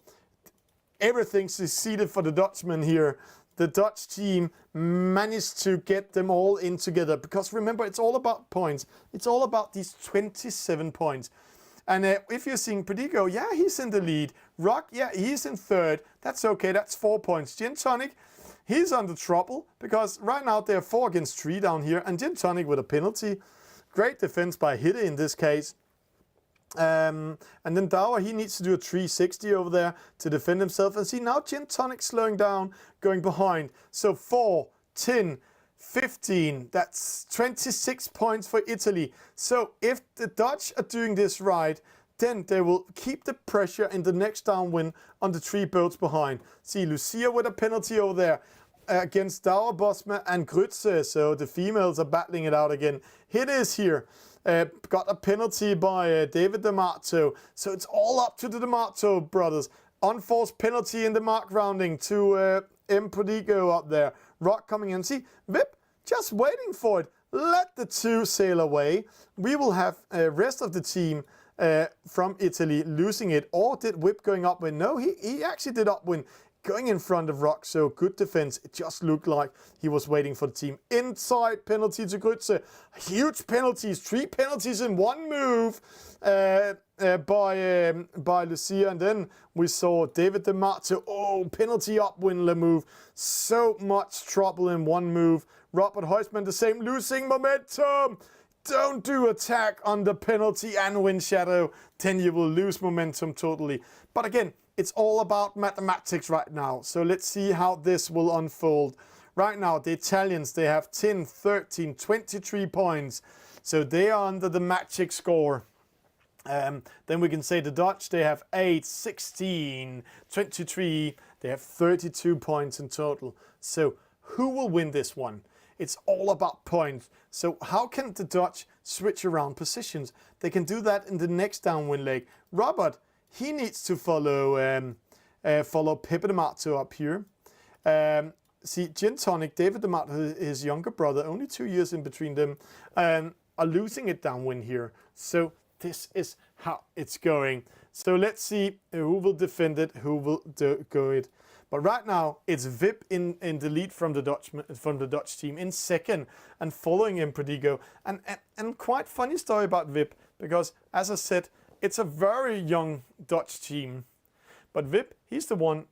C: everything's succeeded for the Dutchmen here. The Dutch team managed to get them all in together. Because remember, it's all about points. It's all about these 27 points. And if you're seeing Prodigo, yeah, he's in the lead. Rock, yeah, he's in third. That's okay, that's 4 points. Gin Tonic, he's under trouble because right now they're 4 against 3 down here. And Gin Tonic with a penalty. Great defense by Hitte in this case. And then Dauer, he needs to do a 360 over there to defend himself. And see, now Gin Tonic slowing down, going behind. So 4, 10, 15. That's 26 points for Italy. So if the Dutch are doing this right, then they will keep the pressure in the next downwind on the 3 boats behind. See, Lucia with a penalty over there against Dauer, Bosma and Grütze. So the females are battling it out again. Here it is here. Got a penalty by David D'Amato. So it's all up to the D'Amato brothers. Unforced penalty in the mark rounding to M. Prodigo up there. Rock coming in. See, Vip just waiting for it. Let the 2 sail away. We will have rest of the team from Italy losing it. Or did Whip going upwind? No, he actually did upwind going in front of Rock. So good defense. It just looked like he was waiting for the team. Inside penalty to Grütze. Huge penalties. 3 penalties in one move by Lucia. And then we saw David D'Amato. Oh, penalty upwind le move. So much trouble in one move. Robert Heusmann the same, losing momentum. Don't do attack under penalty and wind shadow, then you will lose momentum totally. But again, it's all about mathematics right now. So let's see how this will unfold. Right now, the Italians, they have 10, 13, 23 points. So they are under the magic score. Then we can say the Dutch, they have 8, 16, 23. They have 32 points in total. So who will win this one? It's all about points. So how can the Dutch switch around positions? They can do that in the next downwind leg. Robert, he needs to follow Pepe D'Amato up here. See, Gin Tonic, David D'Amato, his younger brother, only 2 years in between them, are losing it downwind here. So this is how it's going. So let's see who will defend it, who will go it. But right now, it's Vip in the lead from the Dutch team in second and following him Prodigo. And quite funny story about Vip, because as I said, it's a very young Dutch team. But Vip, he's the one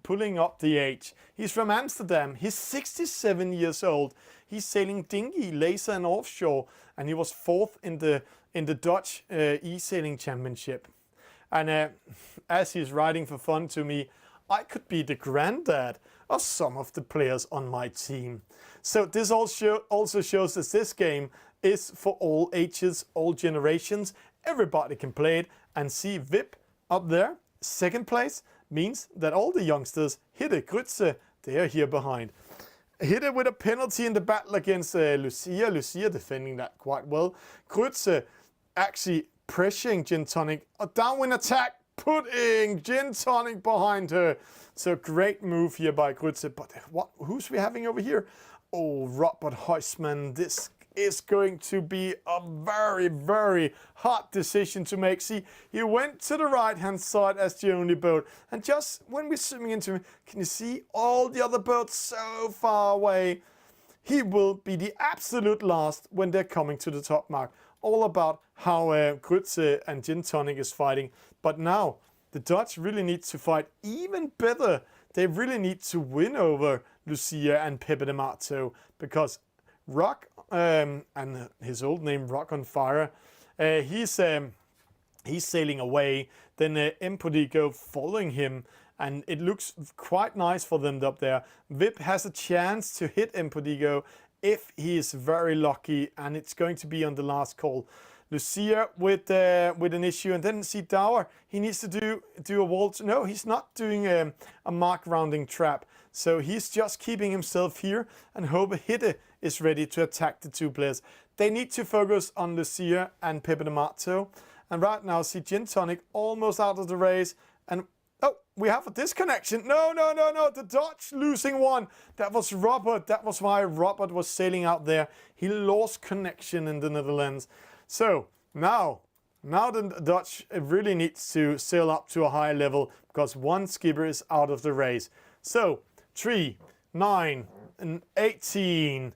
C: pulling up the age. He's from Amsterdam. He's 67 years old. He's sailing dinghy, laser and offshore. And he was 4th in the Dutch eSailing Championship. And as he's writing for fun to me, I could be the granddad of some of the players on my team. So this also shows that this game is for all ages, all generations. Everybody can play it. And see Vip up there, 2nd place, means that all the youngsters hit it. Grütze, they are here behind. Hit it with a penalty in the battle against Lucia. Lucia defending that quite well. Grütze actually pressuring Gin Tonic. A downwind attack, putting Gin Tonic behind her. So great move here by Grütze. But who's we having over here? Oh, Robert Heusmann. This is going to be a very, very hard decision to make. See, he went to the right-hand side as the only boat. And just when we're zooming into him, can you see all the other boats so far away? He will be the absolute last when they're coming to the top mark. All about how Grütze and Gin Tonic is fighting. But now, the Dutch really need to fight even better. They really need to win over Lucia and Pepe D'Amato, because Rock, and his old name Rock on Fire, he's sailing away. Then Empodigo following him, and it looks quite nice for them up there. Vip has a chance to hit Empodigo if he is very lucky, and it's going to be on the last call. Lucia with an issue, and then see Dauer. He needs to do a waltz. No, he's not doing a mark rounding trap. So he's just keeping himself here and hope Hitte is ready to attack the 2 players. They need to focus on Lucia and Pepe D'Amato. And right now, see Gin Tonic almost out of the race. And oh, we have a disconnection. No. The Dutch losing one. That was Robert. That was why Robert was sailing out there. He lost connection in the Netherlands. So now the Dutch really needs to sail up to a higher level, because one skipper is out of the race. So 3, 9, and 18,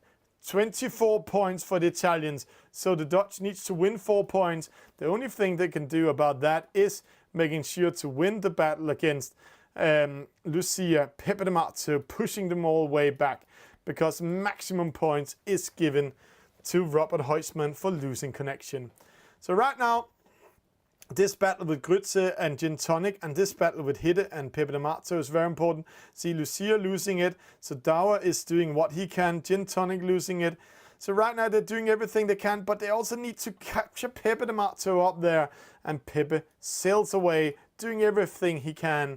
C: 24 points for the Italians. So the Dutch needs to win 4 points. The only thing they can do about that is making sure to win the battle against Lucia, Pepe D'Amato, pushing them all way back, because maximum points is given to Robert Heusmann for losing connection. So right now, This battle with Grütze and Gin Tonic, and this battle with Hitte and Pepe de Marzo is very important. See Lucia losing it, so Dauer is doing what he can, Gin Tonic losing it. So right now they're doing everything they can, but they also need to capture Pepe de Marzo up there. And Pepe sails away, doing everything he can.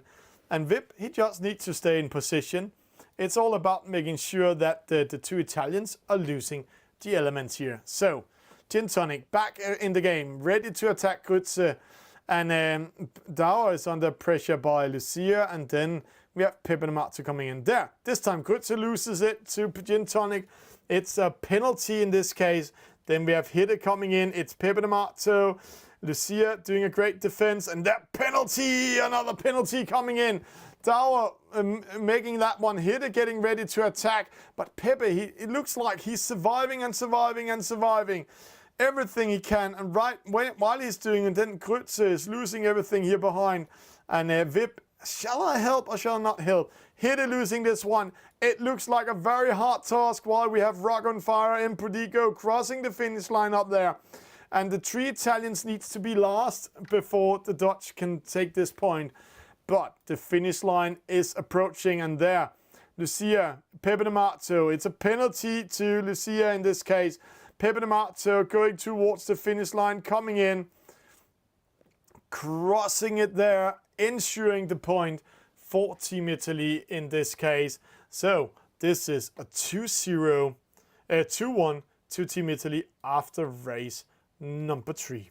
C: And Vip, he just needs to stay in position. It's all about making sure that the two Italians are losing the elements here. So, Gin Tonic back in the game, ready to attack Grütze. And Dauer is under pressure by Lucia. And then we have Pepe de Marzo coming in there. This time Grütze loses it to Gin Tonic. It's a penalty in this case. Then we have Hitte coming in. It's Pepe de Marzo. Lucia doing a great defense. And that penalty, another penalty coming in. Dauer making that one. Hitte getting ready to attack. But Pepe, it looks like he's surviving and surviving and surviving. Everything he can, and while he's doing it, then Grütze is losing everything here behind. And Vip, shall I help or shall I not help? Hitte losing this one. It looks like a very hard task while we have Rock on Fire and Prodigo crossing the finish line up there. And the 3 Italians needs to be last before the Dutch can take this point. But the finish line is approaching, and there, Lucia, Pepe de Marzo. It's a penalty to Lucia in this case. Pepe de Marzo going towards the finish line, coming in, crossing it there, ensuring the point for Team Italy in this case. So this is a 2-1 to Team Italy after race number 3.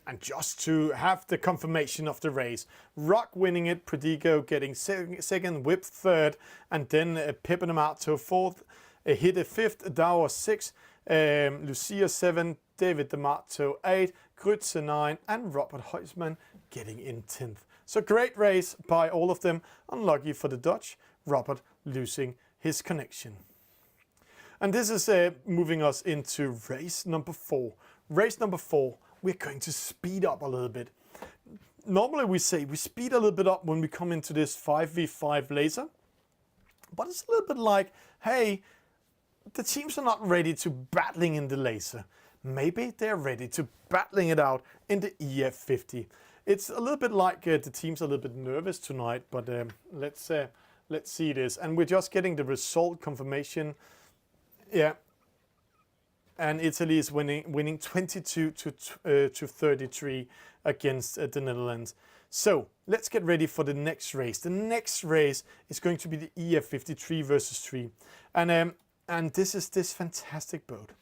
C: And just to have the confirmation of the race, Rock winning it, Prodigo getting second, Whip third, and then Pepe de Marzo fourth, Hitte fifth, Dauer 6, Lucia 7, David de Marzo 8, Grütze 9, and Robert Huisman getting in 10th. So great race by all of them. Unlucky for the Dutch, Robert losing his connection. And this is moving us into race number 4. Race number 4. We're going to speed up a little bit. Normally we say we speed a little bit up when we come into this 5v5 laser. But it's a little bit like, hey, the teams are not ready to battling in the laser. Maybe they're ready to battling it out in the EF50. It's a little bit like the teams are a little bit nervous tonight, but let's see this. And we're just getting the result confirmation. Yeah. And Italy is winning 22 to 33 against the Netherlands. So let's get ready for the next race. The next race is going to be the EF53 versus 3. And this is this fantastic boat.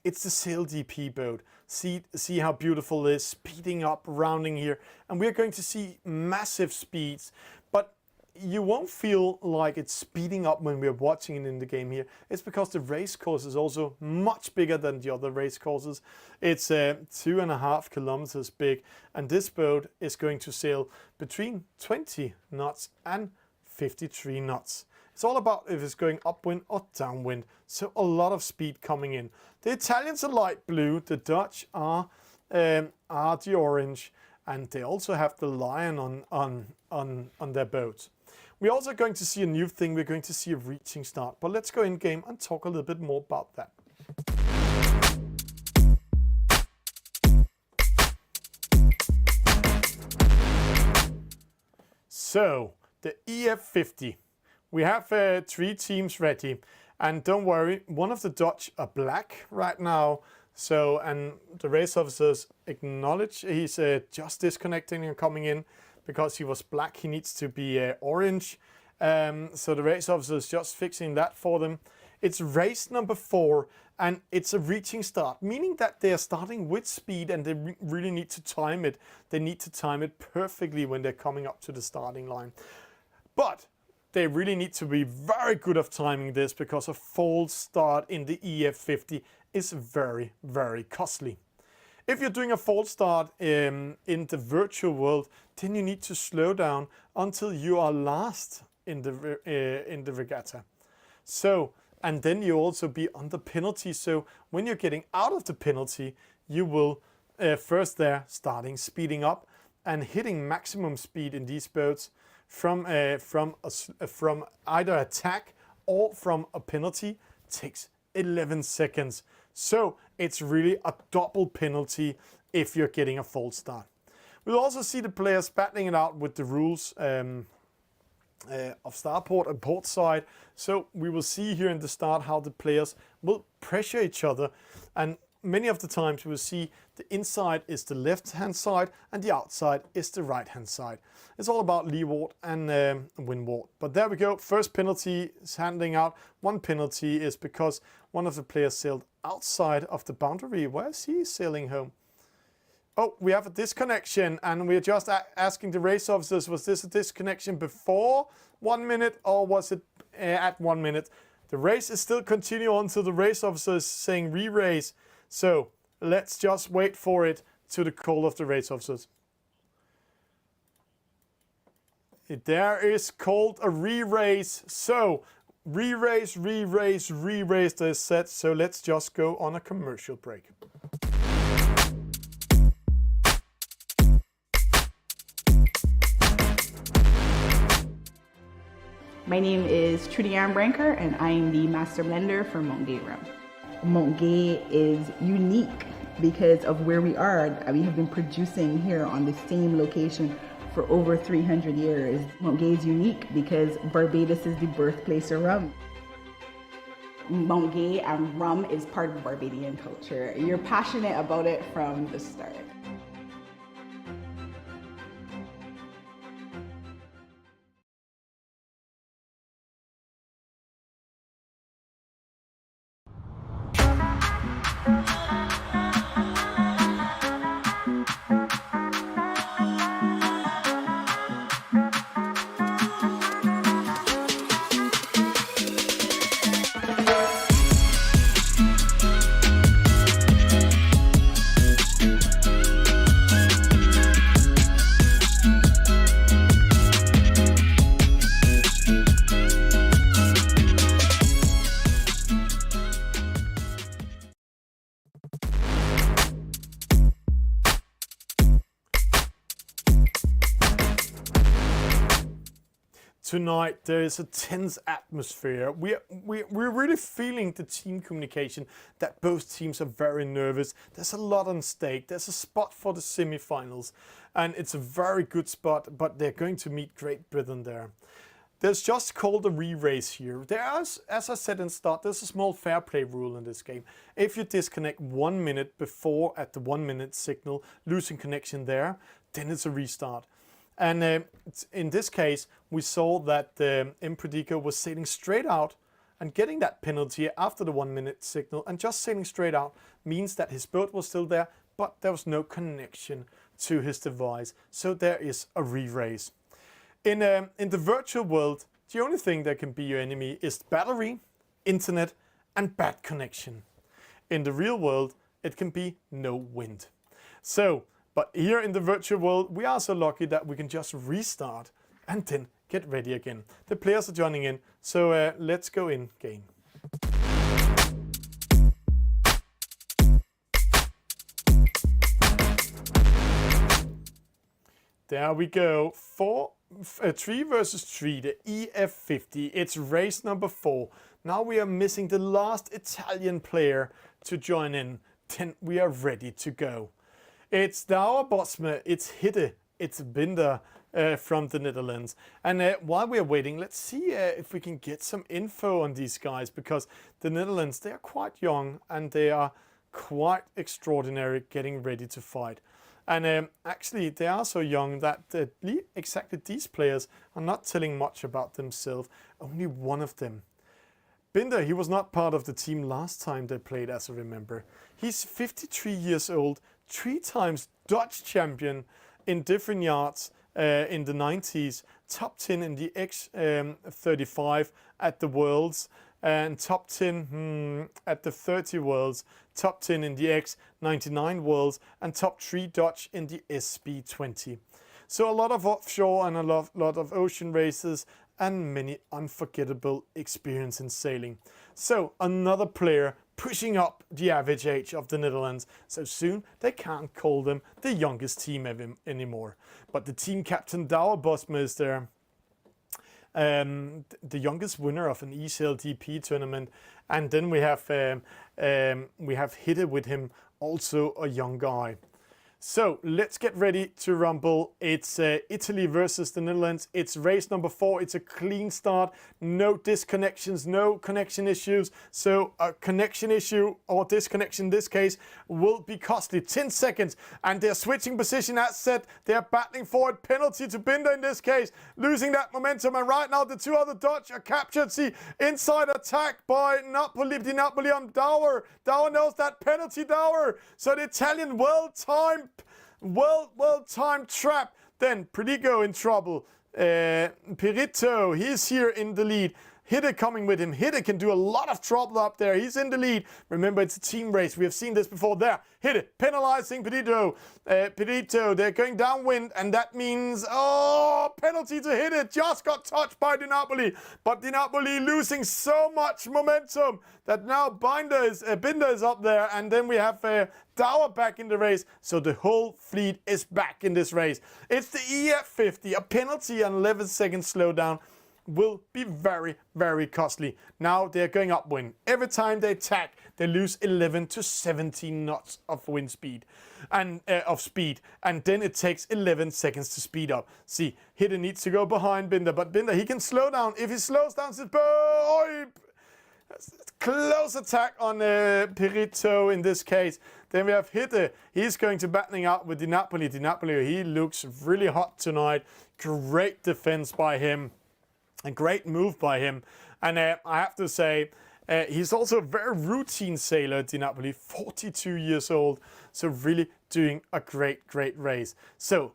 C: It's the Sail DP boat. See how beautiful it is, speeding up, rounding here. And we're going to see massive speeds. But you won't feel like it's speeding up when we're watching it in the game here. It's because the race course is also much bigger than the other race courses. It's 2.5 kilometers big, and this boat is going to sail between 20 knots and 53 knots. It's all about if it's going upwind or downwind, so a lot of speed coming in. The Italians are light blue, the Dutch are the orange, and they also have the lion on their boats. We're also going to see a new thing. We're going to see a reaching start. But let's go in game and talk a little bit more about that. So, the EF50. We have 3 teams ready. And don't worry, one of the Dutch are black right now. So, and the race officers acknowledge he's just disconnecting and coming in. Because he was black, he needs to be orange. So the race officer is just fixing that for them. It's race number 4, and it's a reaching start, meaning that they are starting with speed and they really need to time it. They need to time it perfectly when they're coming up to the starting line. But they really need to be very good at timing this, because a false start in the EF50 is very, very costly. If you're doing a false start in the virtual world, then you need to slow down until you are last in the regatta. So, and then you also be under penalty. So when you're getting out of the penalty, you will first there speeding up and hitting maximum speed in these boats from either attack or from a penalty takes 11 seconds. So it's really a double penalty if you're getting a false start. We'll also see the players battling it out with the rules of starport and port side. So we will see here in the start how the players will pressure each other, and many of the times we will see the inside is the left hand side and the outside is the right hand side. It's all about leeward and windward. But there we go, first penalty is handing out. One penalty is because one of the players sailed outside of the boundary. Where is he sailing home? Oh, we have a disconnection, and we're just asking the race officers, was this a disconnection before 1 minute or was it at 1 minute? The race is still continuing on to the race officers saying re-race. So let's just wait for it to the call of the race officers. There is called a re-race. So re-race, re-race, re-race is set. So let's just go on a commercial break.
G: My name is Trudy Ann Branker, and I am the Master Blender for Montgay Rum. Montgay is unique because of where we are. We have been producing here on the same location for over 300 years. Montgay is unique because Barbados is the birthplace of rum. Montgay and rum is part of Barbadian culture. You're passionate about it from the start.
C: Tonight there is a tense atmosphere. We're really feeling the team communication, that both teams are very nervous. There's a lot on stake. There's a spot for the semi-finals, and it's a very good spot, but they're going to meet Great Britain there. There's just called a re-race here. There's, as I said in start, there's a small fair play rule in this game. If you disconnect 1 minute before at the 1 minute signal, losing connection there, then it's a restart. And in this case, we saw that Impredico was sailing straight out and getting that penalty after the 1 minute signal, and just sailing straight out means that his boat was still there, but there was no connection to his device. So there is a re-race. In the virtual world, the only thing that can be your enemy is battery, internet, and bad connection. In the real world, it can be no wind. So, but here in the virtual world, we are so lucky that we can just restart and then get ready again. The players are joining in, so let's go in game. There we go. 3 versus 3, the EF50. It's race number 4. Now we are missing the last Italian player to join in. Then we are ready to go. It's Douwe Bosma, it's Hitte, it's Binder from the Netherlands. And while we're waiting, let's see if we can get some info on these guys, because the Netherlands, they are quite young and they are quite extraordinary getting ready to fight. And actually, they are so young that exactly these players are not telling much about themselves. Only one of them. Binder, he was not part of the team last time they played, as I remember. He's 53 years old, 3 times Dutch champion in different yards in the 90s, top 10 in the X35 at the Worlds, and top 10 at the 30 Worlds, top 10 in the X99 Worlds, and top 3 Dutch in the SB20. So a lot of offshore and a lot of ocean races, and many unforgettable experience in sailing. So another player pushing up the average age of the Netherlands, so soon they can't call them the youngest team anymore. But the team captain Douwe Bosma is there. the youngest winner of an eSail DP tournament. And then we have Hitte with him, also a young guy. So let's get ready to rumble. It's Italy versus the Netherlands. It's race number 4. It's a clean start. No disconnections, no connection issues. So a connection issue or disconnection in this case will be costly. 10 seconds. And they're switching position as said. They're battling for it. Penalty to Binder in this case. Losing that momentum. And right now the two other Dutch are captured. See, inside attack by Napoli. Di Napoli on Douwer. Douwer knows that penalty, Douwer. So the Italian well-timed trap. Then Predigo in trouble. Perito, he's here in the lead. Hitte coming with him. Hitte can do a lot of trouble up there. He's in the lead. Remember, it's a team race. We have seen this before. There, Hitte penalizing Perito. Perito, they're going downwind, and that means, penalty to Hitte. Just got touched by Di Napoli. But Di Napoli losing so much momentum that now Binder is up there, and then we have Douwer back in the race. So the whole fleet is back in this race. It's the EF50. A penalty and 11 seconds slowdown will be very, very costly. Now they're going upwind. Every time they attack, they lose 11 to 17 knots of wind speed and of speed, and then it takes 11 seconds to speed up. See, Hitte needs to go behind Binder, but Binder, he can slow down. If he slows down, close attack on Perito in this case. Then we have Hitte. He's going to battling out with Di Napoli. Di Napoli, he looks really hot tonight. Great defense by him. A great move by him. And I have to say, he's also a very routine sailor, Di Napoli, 42 years old. So really doing a great race. So,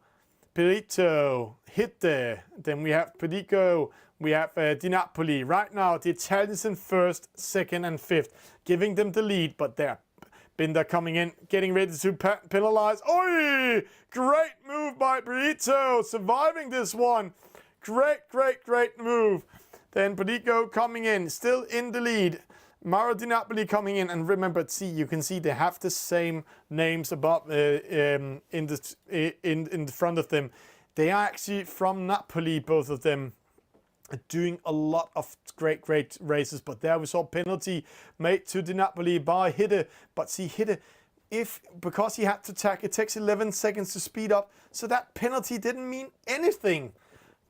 C: Perito, Hitte, then we have Predigo, we have Di Napoli. Right now, the Italians in first, second and fifth, giving them the lead, but there. Binder coming in, getting ready to penalize. Oi! Great move by Perito, surviving this one. Great move. Then Predigo coming in, still in the lead. Mauro Di Napoli coming in, and remember, see, you can see they have the same names above in the front of them. They are actually from Napoli, both of them, doing a lot of great races. But there we saw penalty made to Di Napoli by Hitte. But see, Hitte, because he had to attack, it takes 11 seconds to speed up. So that penalty didn't mean anything,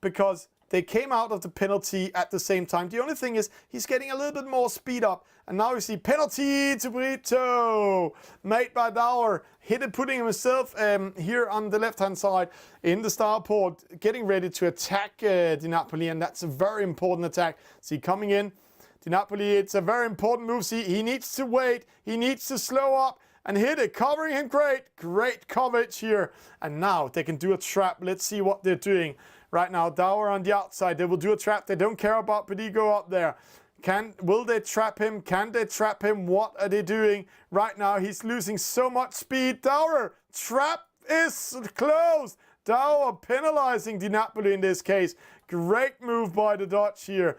C: because they came out of the penalty at the same time. The only thing is he's getting a little bit more speed up. And now you see penalty to Brito made by Douwer. Hitte putting himself here on the left-hand side in the starport, getting ready to attack Di Napoli. And that's a very important attack. See, coming in, Di Napoli, it's a very important move. See, he needs to wait. He needs to slow up. And Hitte covering him great coverage here. And now they can do a trap. Let's see what they're doing. Right now, Douwer on the outside. They will do a trap. They don't care about Predigo up there. Will they trap him? Can they trap him? What are they doing? Right now, he's losing so much speed. Douwer, trap is closed. Douwer penalizing Di Napoli in this case. Great move by the Dutch here.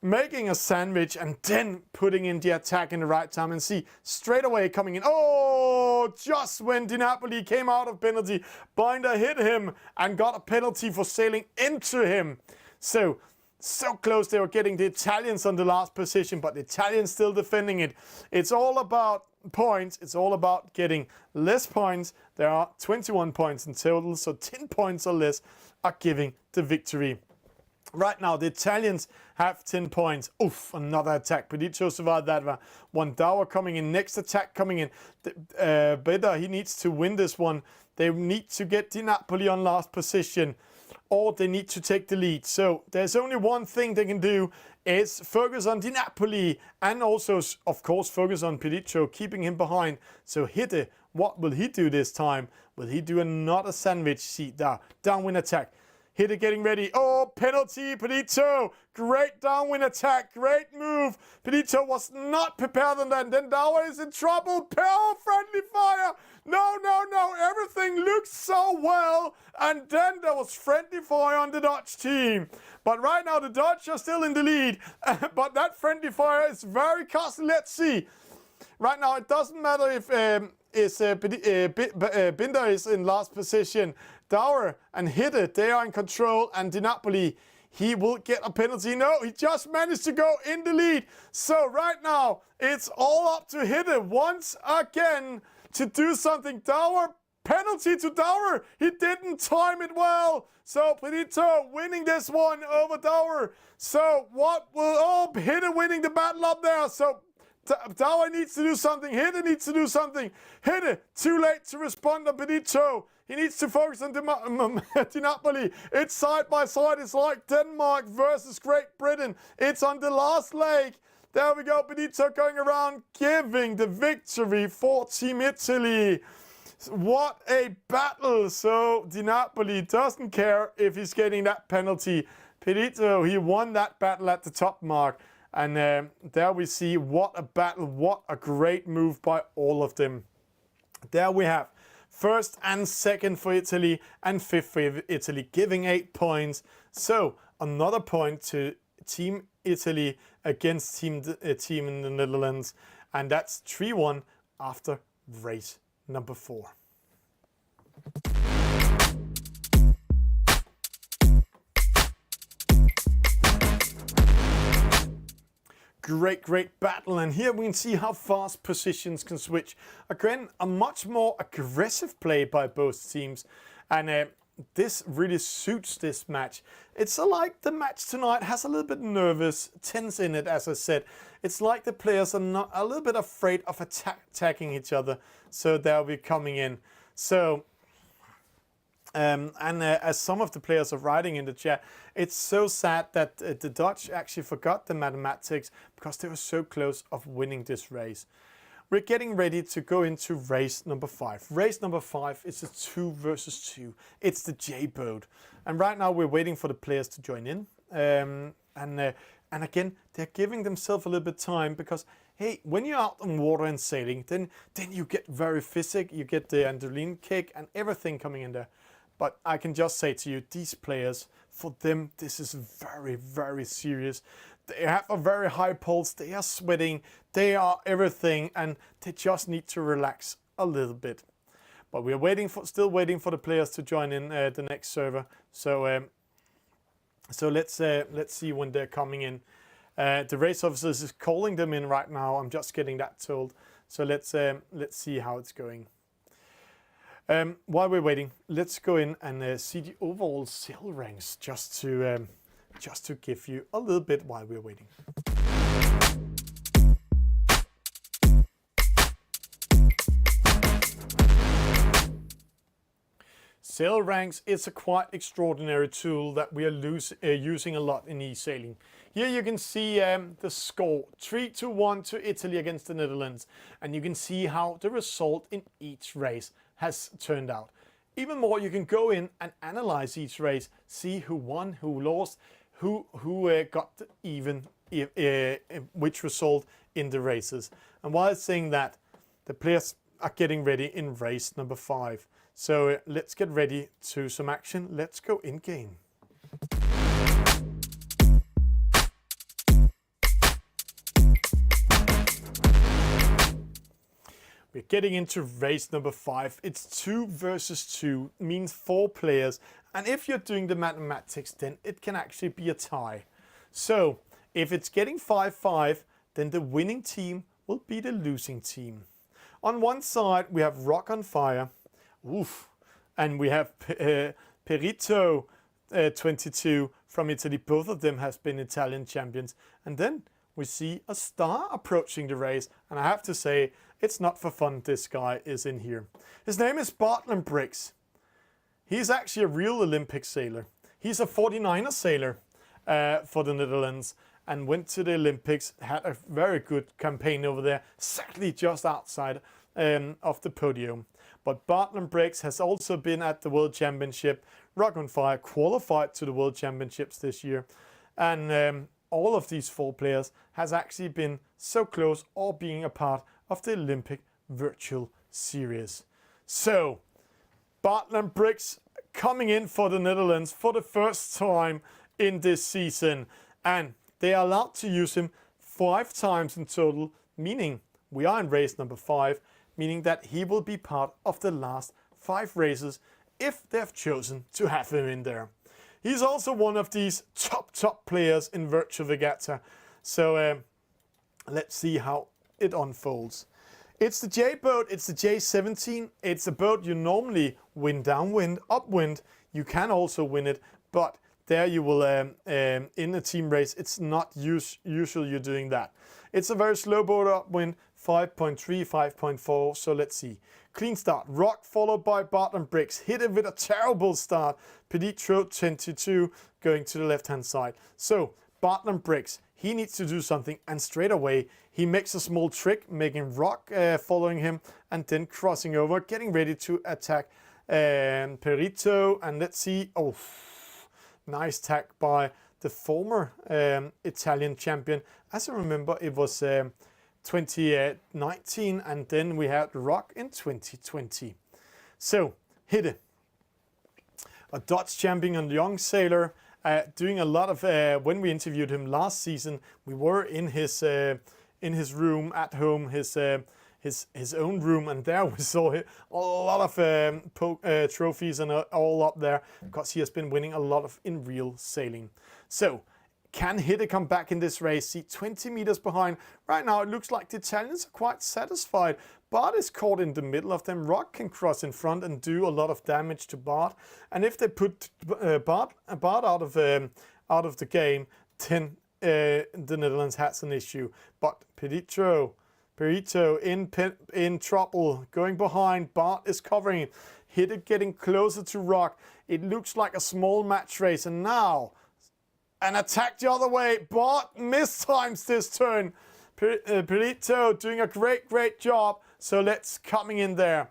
C: Making a sandwich and then putting in the attack in the right time. And see, straight away coming in. Oh, just when Di Napoli came out of penalty, Binder hit him and got a penalty for sailing into him. So close. They were getting the Italians on the last position, but the Italians still defending it. It's all about points. It's all about getting less points. There are 21 points in total, so 10 points or less are giving the victory. Right now, the Italians have 10 points. Oof, another attack. Predigo survived that one. Douwer coming in. Next attack coming in. Binder, he needs to win this one. They need to get Di Napoli on last position, or they need to take the lead. So there's only one thing they can do, is focus on Di Napoli, and also, of course, focus on Predigo, keeping him behind. So Hitte, what will he do this time? Will he do another sandwich? See, there, downwind attack. Hitte getting ready. Oh, penalty, Predigo. Great downwind attack. Great move. Predigo was not prepared on that. And then Douwer is in trouble. Friendly fire. No. Everything looks so well. And then there was friendly fire on the Dutch team. But right now the Dutch are still in the lead. But that friendly fire is very costly. Let's see. Right now it doesn't matter if Binder is in last position. Douwer and Hitte, they are in control, and Di Napoli, he will get a penalty. No, he just managed to go in the lead. So right now, it's all up to Hitte once again to do something. Dower, penalty to Dower. He didn't time it well. So Pedito winning this one over Dower. So what will, oh, Hitte winning the battle up there. So Dower needs to do something. Hitte needs to do something. Hitte, too late to respond to Pedito. He needs to focus on Di Napoli. It's side by side. It's like Denmark versus Great Britain. It's on the last leg. There we go. Pedito going around giving the victory for Team Italy. What a battle. So Di Napoli doesn't care if he's getting that penalty. Pedito, he won that battle at the top mark. And there we see what a battle. What a great move by all of them. There we have first and second for Italy and fifth for Italy, giving 8 points. So another point to Team Italy against team in the Netherlands. And that's 3-1 after race number 4. Great battle, and here we can see how fast positions can switch. Again, a much more aggressive play by both teams, and this really suits this match. It's like the match tonight has a little bit nervous, tense in it, as I said. It's like the players are not a little bit afraid of attacking each other, so they'll be coming in. So as some of the players are writing in the chat, it's so sad that the Dutch actually forgot the mathematics because they were so close of winning this race. We're getting ready to go into race number 5. Race number 5 is a 2 versus 2. It's the J-boat. And right now we're waiting for the players to join in. And again, they're giving themselves a little bit of time because, hey, when you're out on water and sailing, then you get very physical. You get the adrenaline kick and everything coming in there. But I can just say to you, these players, for them, this is very, very serious. They have a very high pulse. They are sweating. They are everything. And they just need to relax a little bit. But we're still waiting for the players to join in the next server. So let's see when they're coming in. The race officers is calling them in right now. I'm just getting that told. So let's see how it's going. While we're waiting, let's go in and see the overall sail ranks just to give you a little bit while we're waiting. Sail ranks is a quite extraordinary tool that we are using a lot in eSailing. Here you can see the score, 3-1 to Italy against the Netherlands, and you can see how the result in each race has turned out. Even more, you can go in and analyze each race, see who won, who lost, who got even which result in the races. And while saying that, the players are getting ready in race number 5. So let's get ready to some action. Let's go in game. We're getting into race number 5. It's 2 versus 2, means 4 players. And if you're doing the mathematics, then it can actually be a tie. So if it's getting 5-5, then the winning team will be the losing team. On one side, we have Rock on Fire. Oof. And we have Perito 22 from Italy. Both of them has been Italian champions. And then we see a star approaching the race. And I have to say, it's not for fun this guy is in here. His name is Bartlam Briggs. He's actually a real Olympic sailor. He's a 49er sailor for the Netherlands and went to the Olympics, had a very good campaign over there, sadly just outside of the podium. But Bartlam Briggs has also been at the World Championship. Rock on Fire qualified to the World Championships this year. And all of these 4 players has actually been so close or being a part of the Olympic Virtual Series. So, Bartlam Briggs coming in for the Netherlands for the first time in this season. And they are allowed to use him 5 times in total, meaning we are in race number 5, meaning that he will be part of the last 5 races if they have chosen to have him in there. he's also one of these top players in Virtual Regatta. So let's see how it unfolds. It's the J boat, it's the J17. It's a boat you normally win downwind, upwind. You can also win it, but there you will, in a team race, it's not usual you're doing that. It's a very slow boat upwind, 5.3, 5.4, so let's see. Clean start, Rock followed by Bart and Bricks. Hit it with a terrible start. Peditro 22 going to the left-hand side. So, Bart and Bricks, he needs to do something, and straight away he makes a small trick, making Rock following him and then crossing over, getting ready to attack Perito. And let's see, oh, nice attack by the former Italian champion. As I remember, it was 2019, and then we had Rock in 2020. So, hit it. A Dutch champion and young sailor, doing a lot of, when we interviewed him last season, we were in his room at home, his own room, and there we saw a lot of trophies and all up there, because he has been winning a lot of in real sailing. So, can Hitte come back in this race? See, 20 meters behind. Right now, it looks like the Italians are quite satisfied. Bart is caught in the middle of them. Rock can cross in front and do a lot of damage to Bart. And if they put Bart out of the game, then the Netherlands has an issue. But Perito in trouble, going behind. Bart is covering it. Hitte getting closer to Rock. It looks like a small match race, and now an attack the other way. Bart mistimes this turn. Perito doing a great job. So let's coming in there.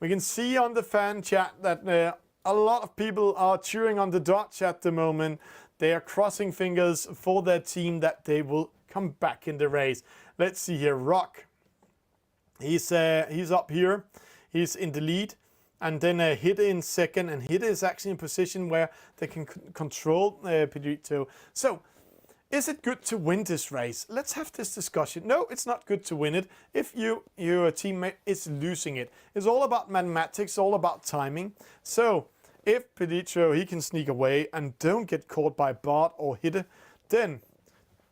C: We can see on the fan chat that a lot of people are cheering on the Dutch at the moment. They are crossing fingers for their team that they will come back in the race. Let's see here. Rock. He's up here. He's in the lead. And then Hitte in second, and Hitte is actually in a position where they can control Pedito. So, is it good to win this race? Let's have this discussion. No, it's not good to win it if your teammate is losing it. It's all about mathematics, all about timing. So, if Pedito, he can sneak away and don't get caught by Bart or Hitte, then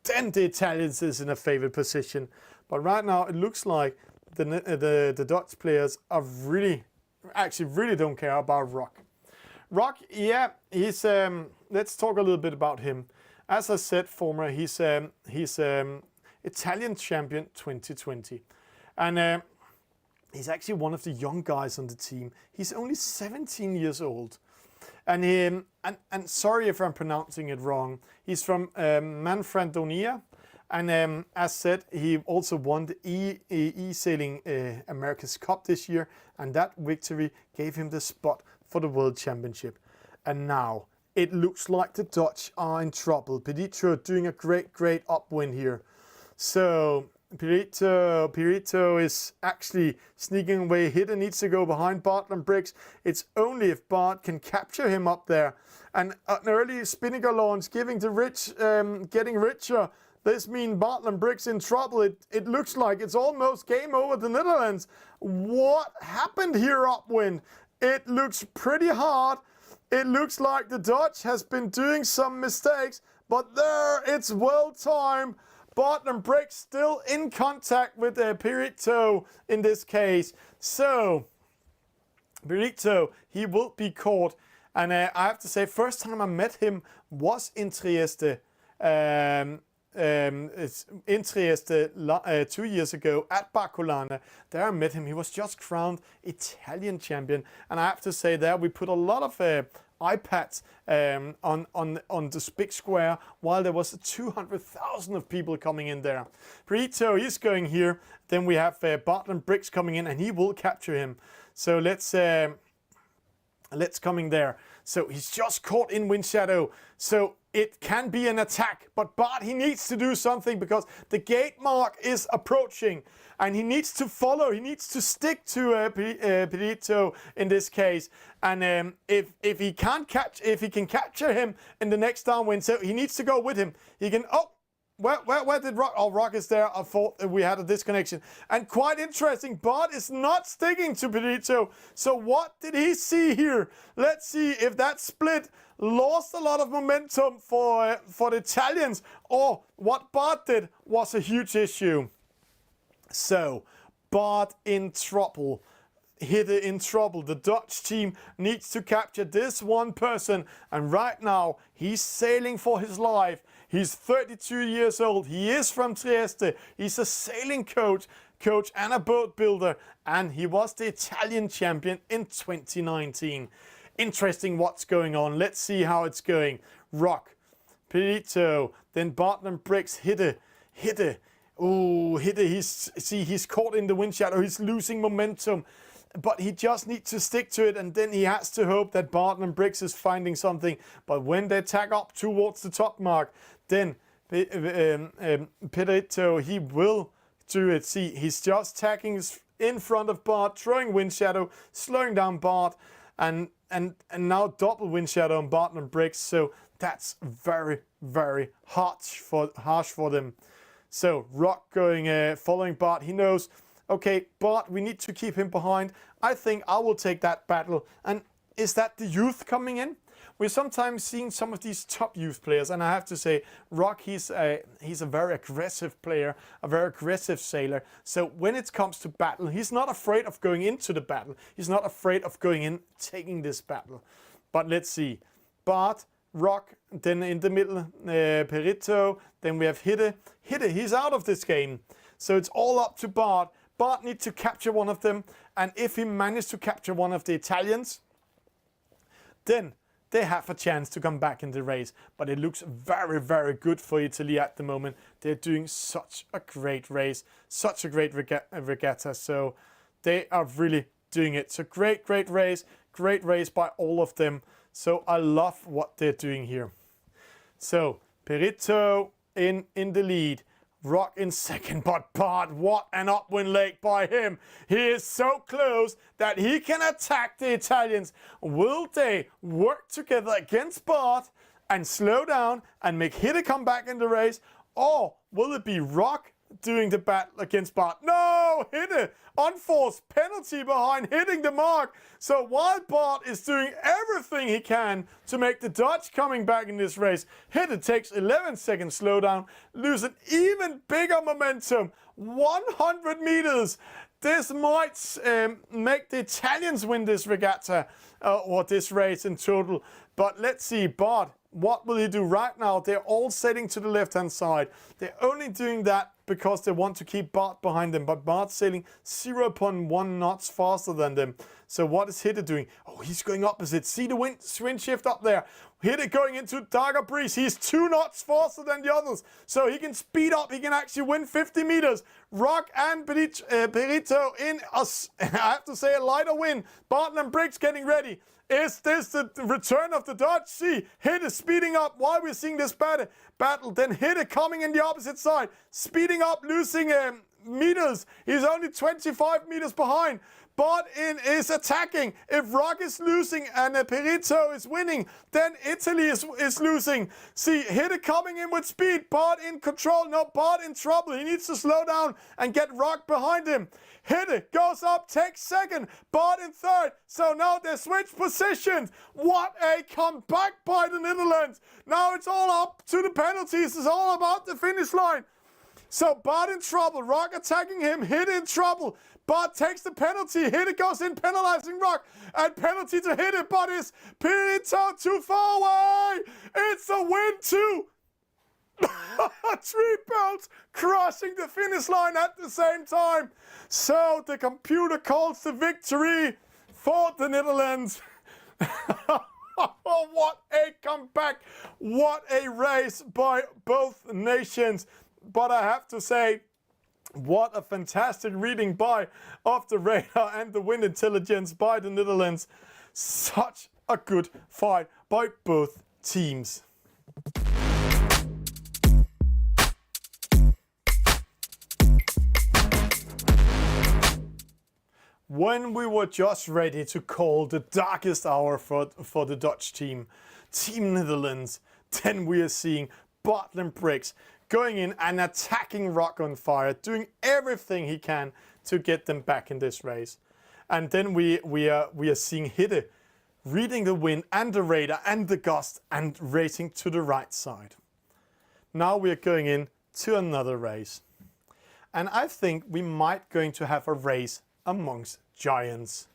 C: the Italians is in a favored position. But right now, it looks like the Dutch players are really don't care about Rock. Rock, yeah, he's let's talk a little bit about him. As I said, former, he's Italian champion 2020, and he's actually one of the young guys on the team. He's only 17 years old, and sorry if I'm pronouncing it wrong. He's from Manfredonia. And as said, he also won the eSailing America's Cup this year, and that victory gave him the spot for the World Championship. And now it looks like the Dutch are in trouble. Peditro doing a great upwind here. So Perito is actually sneaking away. Hitte needs to go behind Bart and Bricks. It's only if Bart can capture him up there. And an early Spinnaker launch giving the rich, getting richer. This means Bartland Bricks in trouble. It looks like it's almost game over the Netherlands. What happened here upwind? It looks pretty hard. It looks like the Dutch has been doing some mistakes, but there it's well timed. Bartland Bricks still in contact with Perito in this case. So, Perito, he will be caught. And I have to say, first time I met him was in Trieste. In Trieste 2 years ago at Barcolana. There I met him. He was just crowned Italian champion, and I have to say there we put a lot of iPads on this big square while there was 200,000 of people coming in there. Perito, he's going here. Then we have Bartland Bricks coming in, and he will capture him. So let's coming there. So he's just caught in wind shadow. So it can be an attack, but Bart, he needs to do something because the gate mark is approaching, and he needs to follow. He needs to stick to Perito in this case. And if he can capture him in the next downwind, so he needs to go with him. He can. Oh, where did Rock? Oh, Rock is there. I thought we had a disconnection. And quite interesting, Bart is not sticking to Perito. So what did he see here? Let's see if that split lost a lot of momentum for the Italians, or what Bart did was a huge issue. So, Bart in trouble. Hidde in trouble. The Dutch team needs to capture this one person, and right now he's sailing for his life. He's 32 years old. He is from Trieste. He's a sailing coach and a boat builder, and he was the Italian champion in 2019. Interesting what's going on. Let's see how it's going. Rock, Perito, then Bartland Briggs, Hidde. Oh, Hidde, he's caught in the wind shadow. He's losing momentum. But he just needs to stick to it, and then he has to hope that Bartland Briggs is finding something. But when they tag up towards the top mark, then Perito, he will do it. See, he's just tagging in front of Bart, throwing wind shadow, slowing down Bart, and now double wind shadow on Bartland Briggs. So that's very, very harsh for them. So Rock going following Bart. He knows, okay, Bart, we need to keep him behind. I think I will take that battle. And is that the youth coming in? We're sometimes seeing some of these top youth players, and I have to say, Rock, he's a very aggressive player, a very aggressive sailor. So when it comes to battle, he's not afraid of going into the battle. He's not afraid of going in, taking this battle. But let's see. Bart, Rock, then in the middle, Perito, then we have Hidde. Hidde, he's out of this game. So it's all up to Bart. Bart needs to capture one of them, and if he manages to capture one of the Italians, then they have a chance to come back in the race. But it looks very, very good for Italy at the moment. They're doing such a great race, such a great regatta. So they are really doing it. So great race by all of them. So I love what they're doing here. So Perito in the lead. Rock in second, but Bart, what an upwind leg by him. He is so close that he can attack the Italians. Will they work together against Bart and slow down and make Hidde come back in the race? Or will it be Rock doing the battle against Bart? No, Hidde, unforced penalty behind hitting the mark. So while Bart is doing everything he can to make the Dutch coming back in this race, Hidde takes 11 seconds slowdown, losing even bigger momentum, 100 meters. This might make the Italians win this regatta or this race in total. But let's see, Bart, what will he do right now? They're all sailing to the left-hand side. They're only doing that because they want to keep Bart behind them. But Bart's sailing 0.1 knots faster than them. So what is Hidde doing? Oh, he's going opposite. See the wind shift up there. Hidde going into darker breeze. He's 2 knots faster than the others. So he can speed up. He can actually win 50 meters. Rock and Perito in, I have to say, a lighter wind. Bartland Briggs getting ready. Is this the return of the Dutch? See, Hidde speeding up while we're seeing this battle. Then Hidde coming in the opposite side. Speeding up, losing meters. He's only 25 meters behind. Bart is attacking. If Rock is losing and Perito is winning, then Italy is losing. See, Hidde coming in with speed. Bart in control. No, Bart in trouble. He needs to slow down and get Rock behind him. Hidde goes up, takes second. Bart in third. So now they switch positions. What a comeback by the Netherlands. Now it's all up to the penalties. It's all about the finish line. So Bart in trouble. Rock attacking him. Hidde in trouble. Bart takes the penalty. Hidde goes in, penalizing Rock. And penalty to Hidde, but is Perito too far away? It's a win too. 3 belts crossing the finish line at the same time. So the computer calls the victory for the Netherlands. What a comeback. What a race by both nations. But I have to say, what a fantastic reading of the radar and the wind intelligence by the Netherlands. Such a good fight by both teams. When we were just ready to call the darkest hour for the Dutch team, Team Netherlands, then we are seeing Bartland Briggs going in and attacking Rock on fire, doing everything he can to get them back in this race. And then we are seeing Hidde reading the wind and the radar and the gust and racing to the right side. Now we are going in to another race. And I think we might going to have a race amongst giants.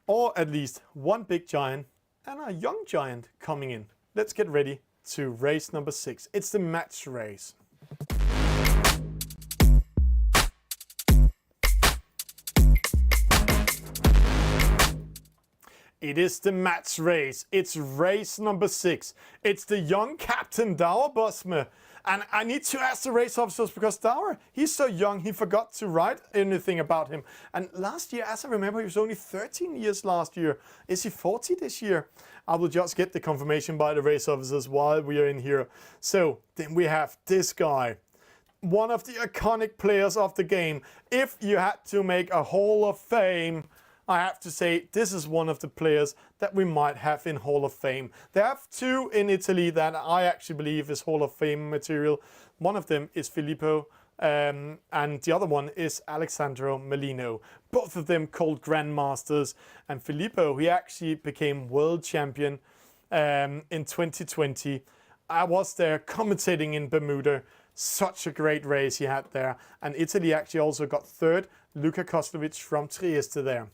C: Or at least one big giant and a young giant coming in. Let's get ready to race number 6. It's the match race. It is the match race. It's race number 6. It's the young captain Daur Bosme. And I need to ask the race officers because Daur, he's so young, he forgot to write anything about him. And last year, as I remember, he was only 13 years last year. Is he 40 this year? I will just get the confirmation by the race officers while we are in here. So then we have this guy, one of the iconic players of the game. If you had to make a Hall of Fame, I have to say this is one of the players that we might have in Hall of Fame. There have 2 in Italy that I actually believe is Hall of Fame material. One of them is Filippo and the other one is Alessandro Melino. Both of them called Grandmasters. And Filippo, he actually became world champion in 2020. I was there commentating in Bermuda. Such a great race he had there. And Italy actually also got 3rd. Luka Koslovic from Trieste there.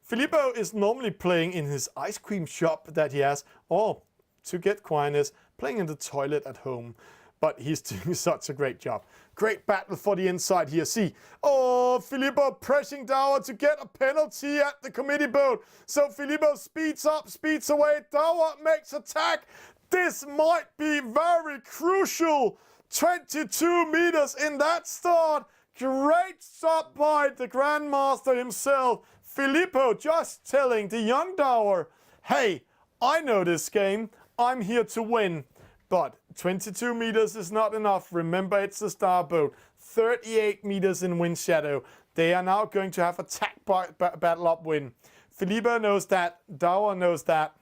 C: Filippo is normally playing in his ice cream shop that he has, or to get quietness, playing in the toilet at home. But he's doing such a great job. Great battle for the inside here. See, oh, Filippo pressing Daur to get a penalty at the committee boat. So Filippo speeds up, speeds away. Daur makes attack. This might be very crucial. 22 meters in that start. Great stop by the Grandmaster himself. Filippo just telling the young Daur, hey, I know this game. I'm here to win. But 22 meters is not enough. Remember, it's a star boat. 38 meters in wind shadow. They are now going to have attack battle upwind. Filippo knows that. Daur knows that.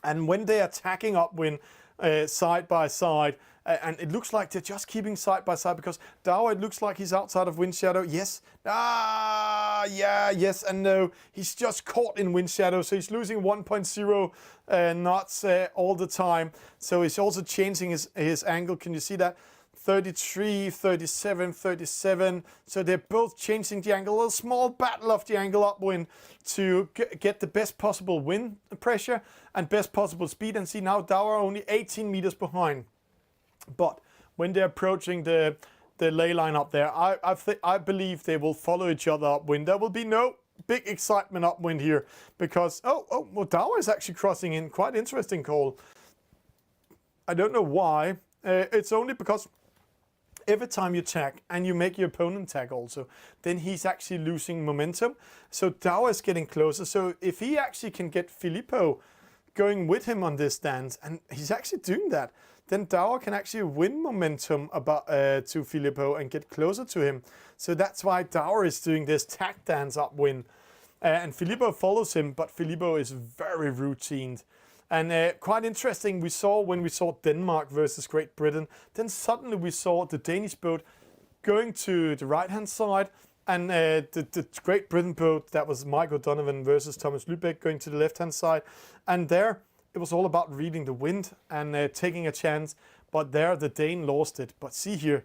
C: And when they're attacking upwind side by side, and it looks like they're just keeping side by side because Daur, it looks like he's outside of wind shadow. Yes. Yeah, yes and no. He's just caught in wind shadow, so he's losing 1.0 knots all the time. So he's also changing his angle. Can you see that? 33, 37, 37. So they're both changing the angle. A small battle of the angle upwind to get the best possible wind pressure and best possible speed. And see now Daur only 18 meters behind. But when they're approaching the ley line up there, I believe they will follow each other upwind. There will be no big excitement upwind here because, well, Daur is actually crossing in. Quite interesting call. I don't know why. It's only because every time you tag and you make your opponent tag also, then he's actually losing momentum. So Daur is getting closer. So if he actually can get Filippo going with him on this dance, and he's actually doing that, then Daur can actually win momentum to Filippo and get closer to him. So that's why Daur is doing this tag dance upwind. And Filippo follows him, but Filippo is very routined. And quite interesting, we saw when we saw Denmark versus Great Britain, then suddenly we saw the Danish boat going to the right-hand side, and the Great Britain boat, that was Mike O'Donovan versus Thomas Lübeck, going to the left-hand side. And there, it was all about reading the wind and taking a chance. But there, the Dane lost it. But see here,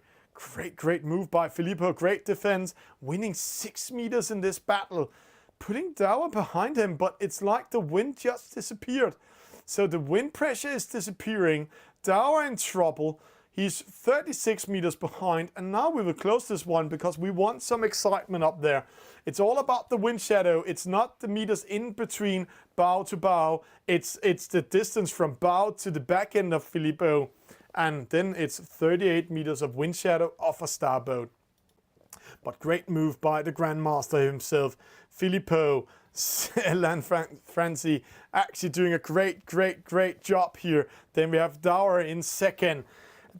C: great move by Filippo. Great defense, winning 6 meters in this battle. Putting Daur behind him, but it's like the wind just disappeared. So the wind pressure is disappearing. Daur in trouble. He's 36 meters behind, and now we will close this one because we want some excitement up there. It's all about the wind shadow. It's not the meters in between bow to bow. It's the distance from bow to the back end of Filippo. And then it's 38 meters of wind shadow off a starboat. But great move by the Grandmaster himself. Filippo, Lanfranci actually doing a great job here. Then we have Daur in second.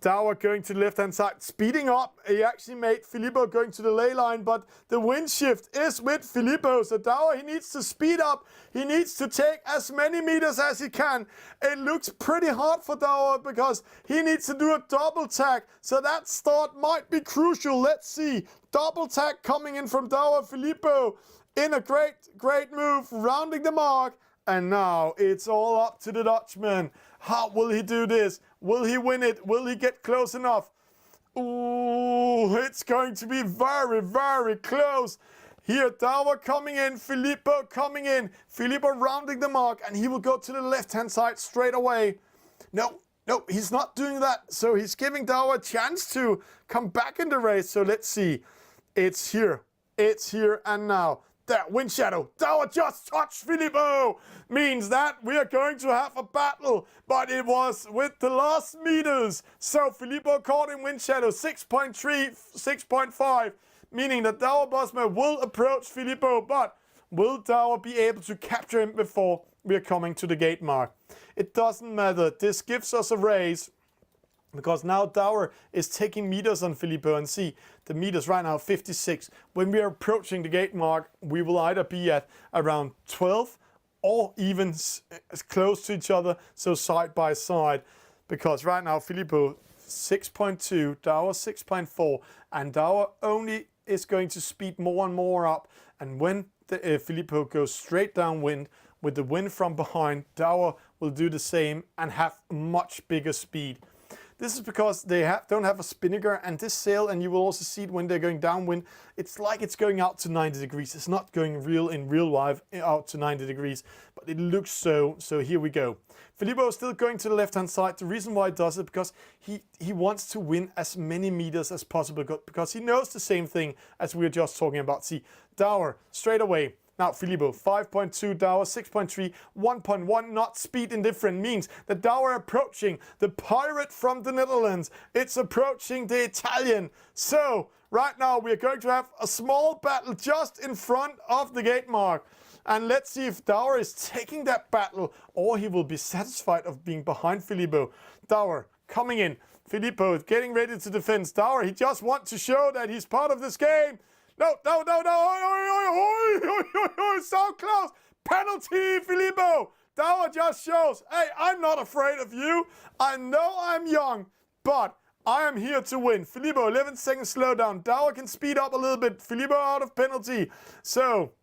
C: Daur going to the left-hand side, speeding up. He actually made Filippo going to the ley line, but the wind shift is with Filippo. So Daur, he needs to speed up. He needs to take as many meters as he can. It looks pretty hard for Daur because he needs to do a double tag. So that start might be crucial. Let's see. Double tag coming in from Daur. Filippo in a great move, rounding the mark. And now it's all up to the Dutchman. How will he do this? Will he win it? Will he get close enough? Ooh, it's going to be very close. Here, Douwer coming in, Filippo coming in. Filippo rounding the mark, and he will go to the left-hand side straight away. No, he's not doing that. So he's giving Douwer a chance to come back in the race. So let's see. It's here and now. There, wind shadow. Douwer just touched Filippo. Means that we are going to have a battle. But it was with the last meters. So Filippo caught in wind shadow 6.3, 6.5. Meaning that Douwer Bosma will approach Filippo. But will Douwer be able to capture him before we are coming to the gate mark? It doesn't matter. This gives us a race. Because now Douwer is taking meters on Filippo, and see the meters right now 56. When we are approaching the gate mark, we will either be at around 12 or even close to each other, so side by side. Because right now Filippo 6.2, Douwer 6.4, and Douwer only is going to speed more and more up. And when Filippo goes straight downwind with the wind from behind, Douwer will do the same and have much bigger speed. This is because they don't have a spinnaker, and this sail, and you will also see it when they're going downwind, it's like it's going out to 90 degrees. It's not going in real life out to 90 degrees, but it looks so. So here we go. Filippo is still going to the left-hand side. The reason why he does it, because he wants to win as many meters as possible, because he knows the same thing as we were just talking about. See, Douwer, straight away. Now, Filippo, 5.2, Douwer, 6.3, 1.1 knot speed indifferent means that Douwer approaching the pirate from the Netherlands. It's approaching the Italian. So, right now, we're going to have a small battle just in front of the gate mark. And let's see if Douwer is taking that battle, or he will be satisfied of being behind Filippo. Douwer coming in. Filippo getting ready to defend. Douwer, he just wants to show that he's part of this game. No. So close. Penalty, Filippo. Douwer just shows, hey, I'm not afraid of you. I know I'm young, but I am here to win. Filippo, 11 seconds slowdown. Douwer can speed up a little bit. Filippo out of penalty. So,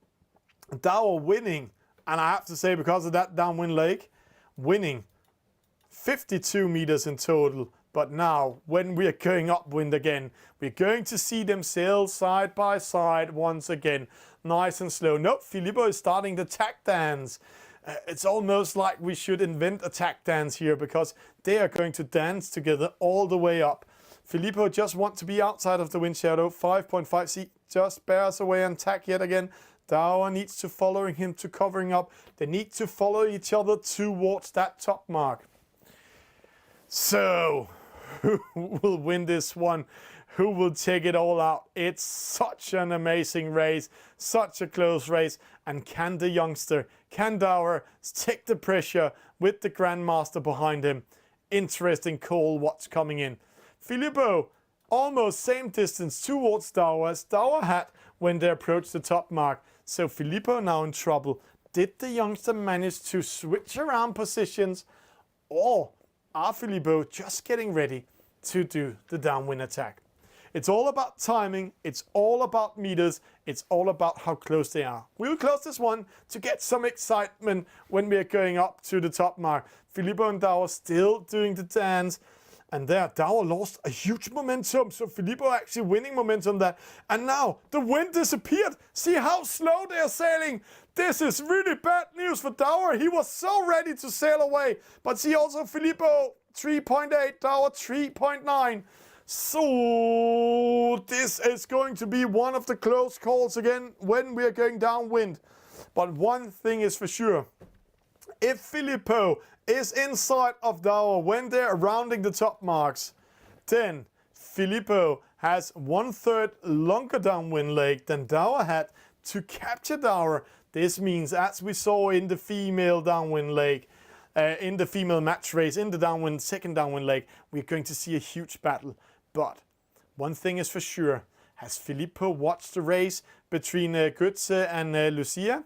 C: Douwer winning. And I have to say, because of that downwind leg, winning 52 meters in total. But now, when we are going upwind again, we're going to see them sail side by side once again. Nice and slow. Nope, Filippo is starting the tack dance. It's almost like we should invent a tack dance here, because they are going to dance together all the way up. Filippo just wants to be outside of the wind shadow. 5.5, see, just bears away and tack yet again. Douwer needs to follow him to covering up. They need to follow each other towards that top mark. So, who will win this one? Who will take it all out? It's such an amazing race, such a close race. And can the youngster, can Douwer take the pressure with the Grandmaster behind him? Interesting call what's coming in. Filippo, almost same distance towards Douwer as Douwer had when they approached the top mark. So Filippo now in trouble. Did the youngster manage to switch around positions, or are Filippo just getting ready to do the downwind attack? It's all about timing, it's all about meters, it's all about how close they are. We will close this one to get some excitement when we are going up to the top mark. Filippo and Douwer still doing the dance. And there, Douwer lost a huge momentum. So Filippo actually winning momentum there. And now the wind disappeared. See how slow they are sailing. This is really bad news for Douwer. He was so ready to sail away. But see also Filippo 3.8, Douwer 3.9. So this is going to be one of the close calls again when we are going downwind. But one thing is for sure. If Filippo is inside of Douwer when they're rounding the top marks, then Filippo has 1/3 longer downwind leg than Douwer had to capture Douwer. This means, as we saw in the female downwind leg, in the female match race, in the second downwind leg, we're going to see a huge battle. But one thing is for sure, has Filippo watched the race between Götze and Lucia?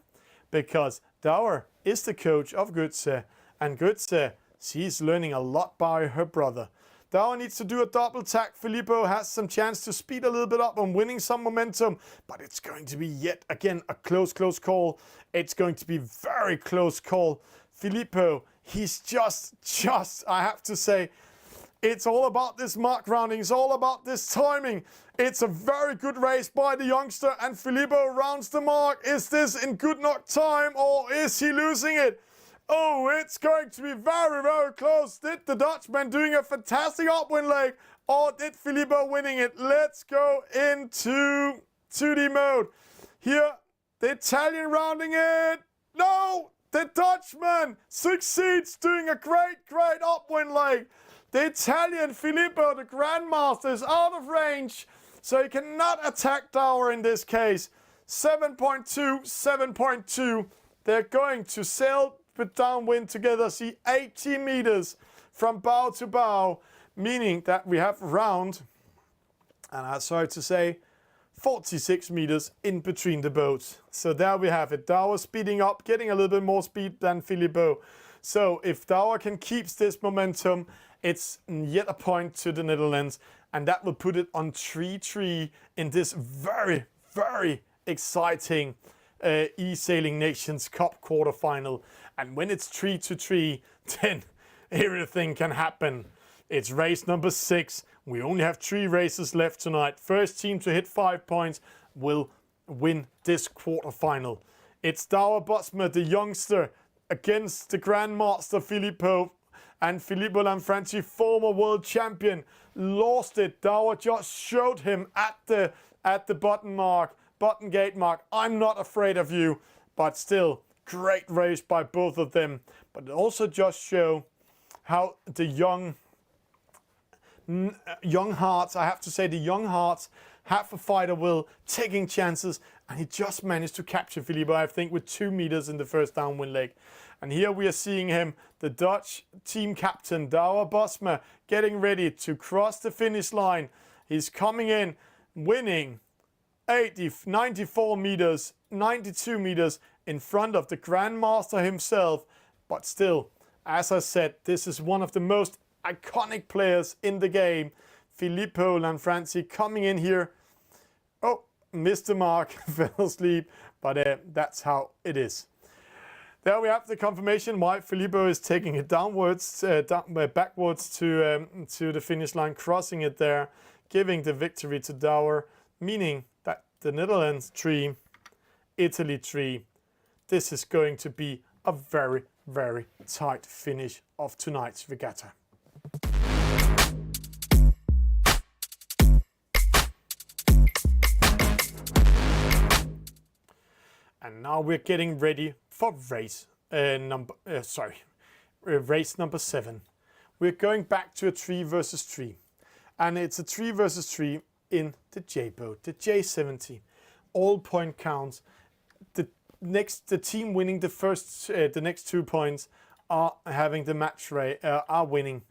C: Because Douwer is the coach of Götze, and Götze, she's learning a lot by her brother. Dauer needs to do a double tack. Filippo has some chance to speed a little bit up and winning some momentum, but it's going to be yet again a close call. It's going to be very close call. Filippo, he's just, I have to say, it's all about this mark rounding. It's all about this timing. It's a very good race by the youngster, and Filippo rounds the mark. Is this in good knock time, or is he losing it? Oh, it's going to be very, very close. Did the Dutchman doing a fantastic upwind leg, or did Filippo winning it? Let's go into 2D mode. Here, the Italian rounding it. No, the Dutchman succeeds doing a great upwind leg. The Italian Filippo, the Grandmaster, is out of range, so he cannot attack Dauer in this case. 7.2, 7.2. They're going to sail with downwind together, see 80 meters from bow to bow, meaning that we have around, and I'm sorry to say, 46 meters in between the boats. So there we have it. Dauer speeding up, getting a little bit more speed than Filippo. So if Dauer can keep this momentum, it's yet a point to the Netherlands, and that will put it on 3-3 in this very, very exciting eSailing Nations Cup quarterfinal. And when it's 3-3, then everything can happen. It's race number 6. We only have 3 races left tonight. First team to hit 5 points will win this quarterfinal. It's Dauer Bosma, the youngster, against the Grandmaster Filippo. And Filippo Lanfranchi, former world champion, lost it. Dauer just showed him at the button gate mark. I'm not afraid of you, but still, great race by both of them. But it also just show how the young hearts, I have to say, the young hearts have a fighter will, taking chances, and he just managed to capture Filippo, I think, with 2 meters in the first downwind leg. And here we are seeing him, the Dutch team captain, Dauer Bosma, getting ready to cross the finish line. He's coming in, winning 94 meters, 92 meters in front of the Grandmaster himself. But still, as I said, this is one of the most iconic players in the game. Filippo Lanfranchi coming in here. Oh, missed the mark, fell asleep, but that's how it is. There we have the confirmation why Filippo is taking it downwards, backwards to the finish line, crossing it there, giving the victory to Dauer, meaning that the Netherlands 3, Italy 3. This is going to be a very, very tight finish of tonight's regatta. And now we're getting ready for race number 7. We're going back to a 3 versus 3, and it's a 3 versus 3 in the J boat, the J70. All point counts. The team winning the next 2 points are having the match are winning,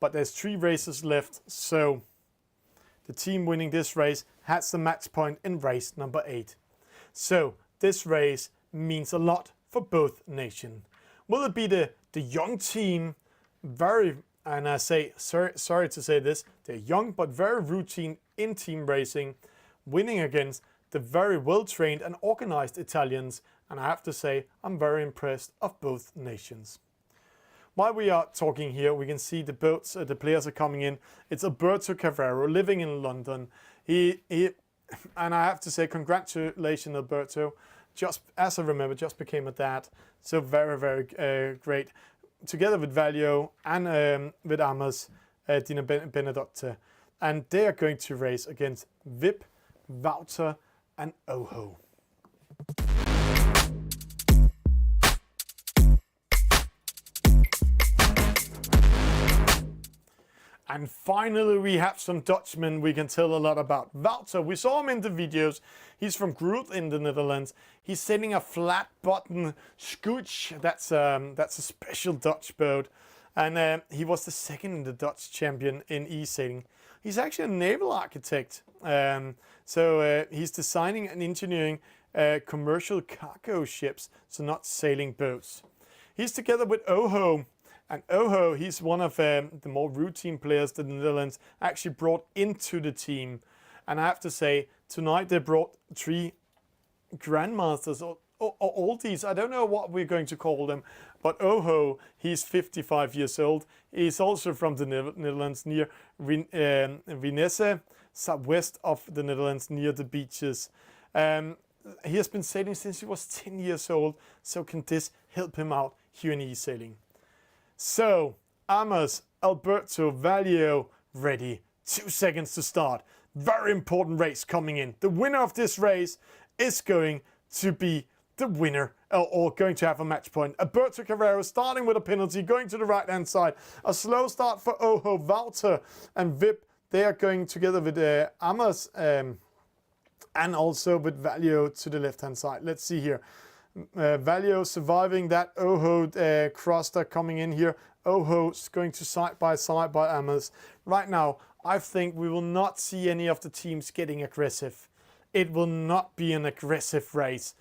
C: but there's 3 races left, so the team winning this race has the match point in race number 8. So this race means a lot for both nations. Will it be the young team, and I say, sorry to say this, they're young but very routine in team racing, winning against the very well-trained and organized Italians, and I have to say, I'm very impressed of both nations. While we are talking here, we can see the boats, the players are coming in. It's Alberto Cavero, living in London. And I have to say, congratulations, Alberto. Just as I remember, just became a dad. So very, very great. Together with Valio and with Amos, Dina Benedotte. And they are going to race against Vip, Wouter and Oho. And finally, we have some Dutchmen we can tell a lot about. Wouter, we saw him in the videos. He's from Groot in the Netherlands. He's sailing a flat bottom scooch. That's a special Dutch boat. And he was the second in the Dutch champion in eSailing. He's actually a naval architect. So he's designing and engineering commercial cargo ships, so not sailing boats. He's together with Oho. And Oho, he's one of the more routine players that the Netherlands actually brought into the team. And I have to say, tonight they brought 3 grandmasters or oldies. I don't know what we're going to call them. But Oho, he's 55 years old. He's also from the Netherlands, near Vinesse, southwest of the Netherlands, near the beaches. He has been sailing since he was 10 years old. So can this help him out here in eSailing? So, Amos, Alberto, Valio, ready. 2 seconds to start. Very important race coming in. The winner of this race is going to be the winner, or going to have a match point. Alberto Carrero starting with a penalty, going to the right-hand side. A slow start for Oho, Walter and Vip. They are going together with Amos and also with Valio to the left-hand side. Let's see here. Valio surviving that Oho crosser coming in here. Oho's going to side by Amos. Right now, I think we will not see any of the teams getting aggressive. It will not be an aggressive race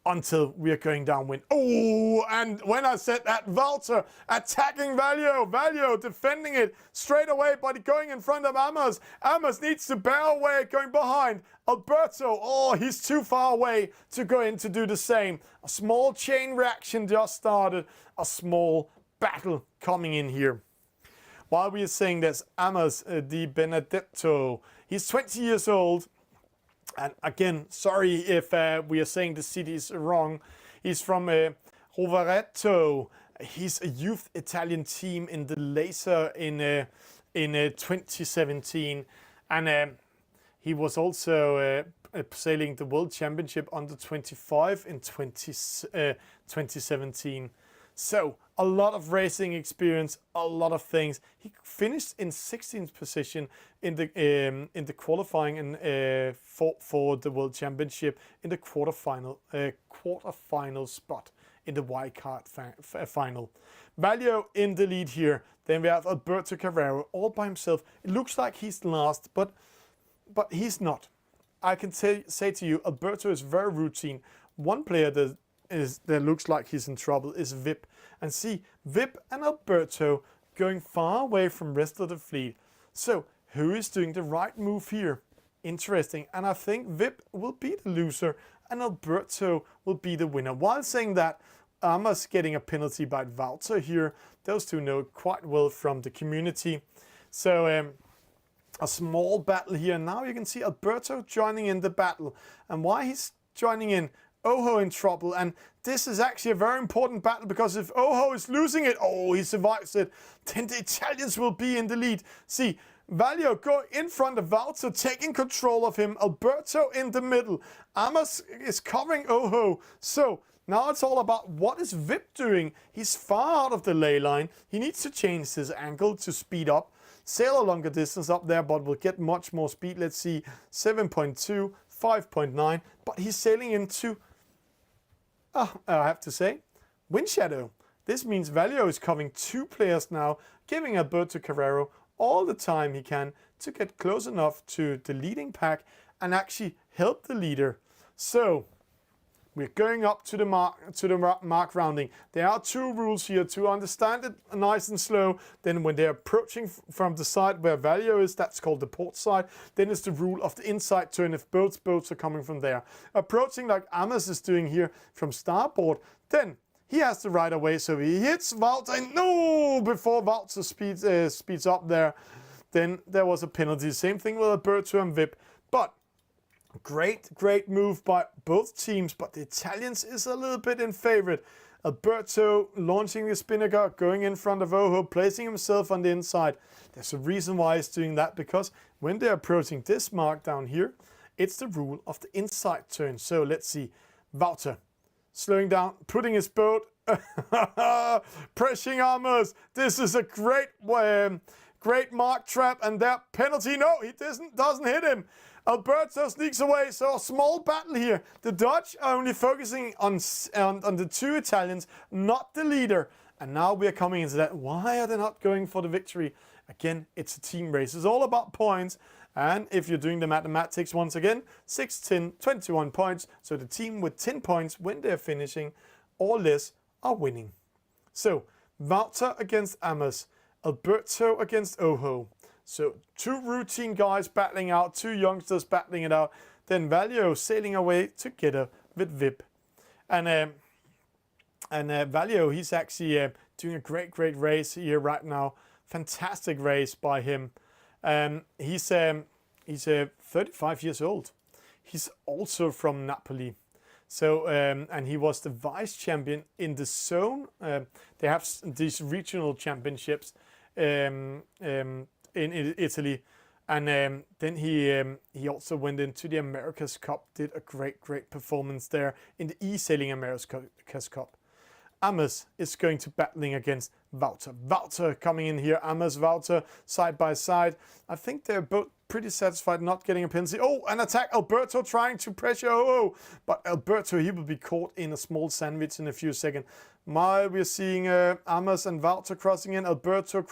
C: until we are going downwind. Oh, and when I said that, Walter attacking Valio. Valio defending it straight away, but going in front of Amos. Amos needs to bear away, going behind. Alberto, oh, he's too far away to go in to do the same. A small chain reaction just started. A small battle coming in here. While we are saying this, Amos Di Benedetto, he's 20 years old. And again, sorry if we are saying the city is wrong. He's from Rovereto. He's a youth Italian team in the Laser in 2017. And he was also sailing the World Championship under 25 in 2017. So a lot of racing experience, a lot of things. He finished in 16th position in the qualifying and for the World Championship in the quarterfinal spot in the wildcard final. Valio in the lead here. Then we have Alberto Carrero all by himself. It looks like he's last, but he's not. I can say to you, Alberto is very routine. One player that looks like he's in trouble is Vip. And see, Vip and Alberto going far away from rest of the fleet. So, who is doing the right move here? Interesting. And I think Vip will be the loser and Alberto will be the winner. While saying that, Amos getting a penalty by Walter here. Those two know quite well from the community. So, a small battle here. Now you can see Alberto joining in the battle. And why he's joining in? Oho in trouble, and this is actually a very important battle because if Oho is losing it, oh, he survives it, then the Italians will be in the lead. See, Valio go in front of Walter, taking control of him. Alberto in the middle. Amos is covering Oho. So now it's all about what is Vip doing. He's far out of the ley line. He needs to change his angle to speed up. Sail a longer distance up there, but will get much more speed. Let's see, 7.2, 5.9, but he's sailing into, I have to say, wind shadow. This means Valio is covering 2 players now, giving Alberto Carrero all the time he can to get close enough to the leading pack and actually help the leader. So we're going up to the mark rounding. There are 2 rules here to understand it nice and slow. Then when they're approaching from the side where Valio is, that's called the port side. Then it's the rule of the inside turn if both boats are coming from there. Approaching like Amos is doing here from starboard, then he has the right of way, so he hits Walter. No, before Walter speeds up there, then there was a penalty. Same thing with Alberto and Vip, but great move by both teams, but the Italians is a little bit in favorite. Alberto launching the spinnaker, going in front of Oho, placing himself on the inside. There's a reason why he's doing that, because when they're approaching this mark down here, it's the rule of the inside turn. So let's see, Walter slowing down, putting his boat, pressing Amos. This is a great mark trap, and that penalty, no, he doesn't hit him. Alberto sneaks away, so a small battle here. The Dutch are only focusing on the 2 Italians, not the leader. And now we are coming into that. Why are they not going for the victory? Again, it's a team race. It's all about points. And if you're doing the mathematics once again, 6, 10, 21 points. So the team with 10 points when they're finishing or less are winning. So Walter against Amos, Alberto against Oho. So 2 routine guys battling out, 2 youngsters battling it out. Then Valio sailing away together with Vip. And Valio, he's actually doing a great race here right now. Fantastic race by him. He's 35 years old. He's also from Napoli. So and he was the vice champion in the zone. They have these regional championships in Italy, and then he also went into the America's Cup. Did a great performance there in the eSailing America's Cup. Amos is going to battling against Walter. Walter coming in here. Amos, Walter, side by side. I think they're both pretty satisfied not getting a penalty. Oh, an attack. Alberto trying to pressure. Oh, but Alberto, he will be caught in a small sandwich in a few seconds. We're seeing Amos and Walter crossing in. Alberto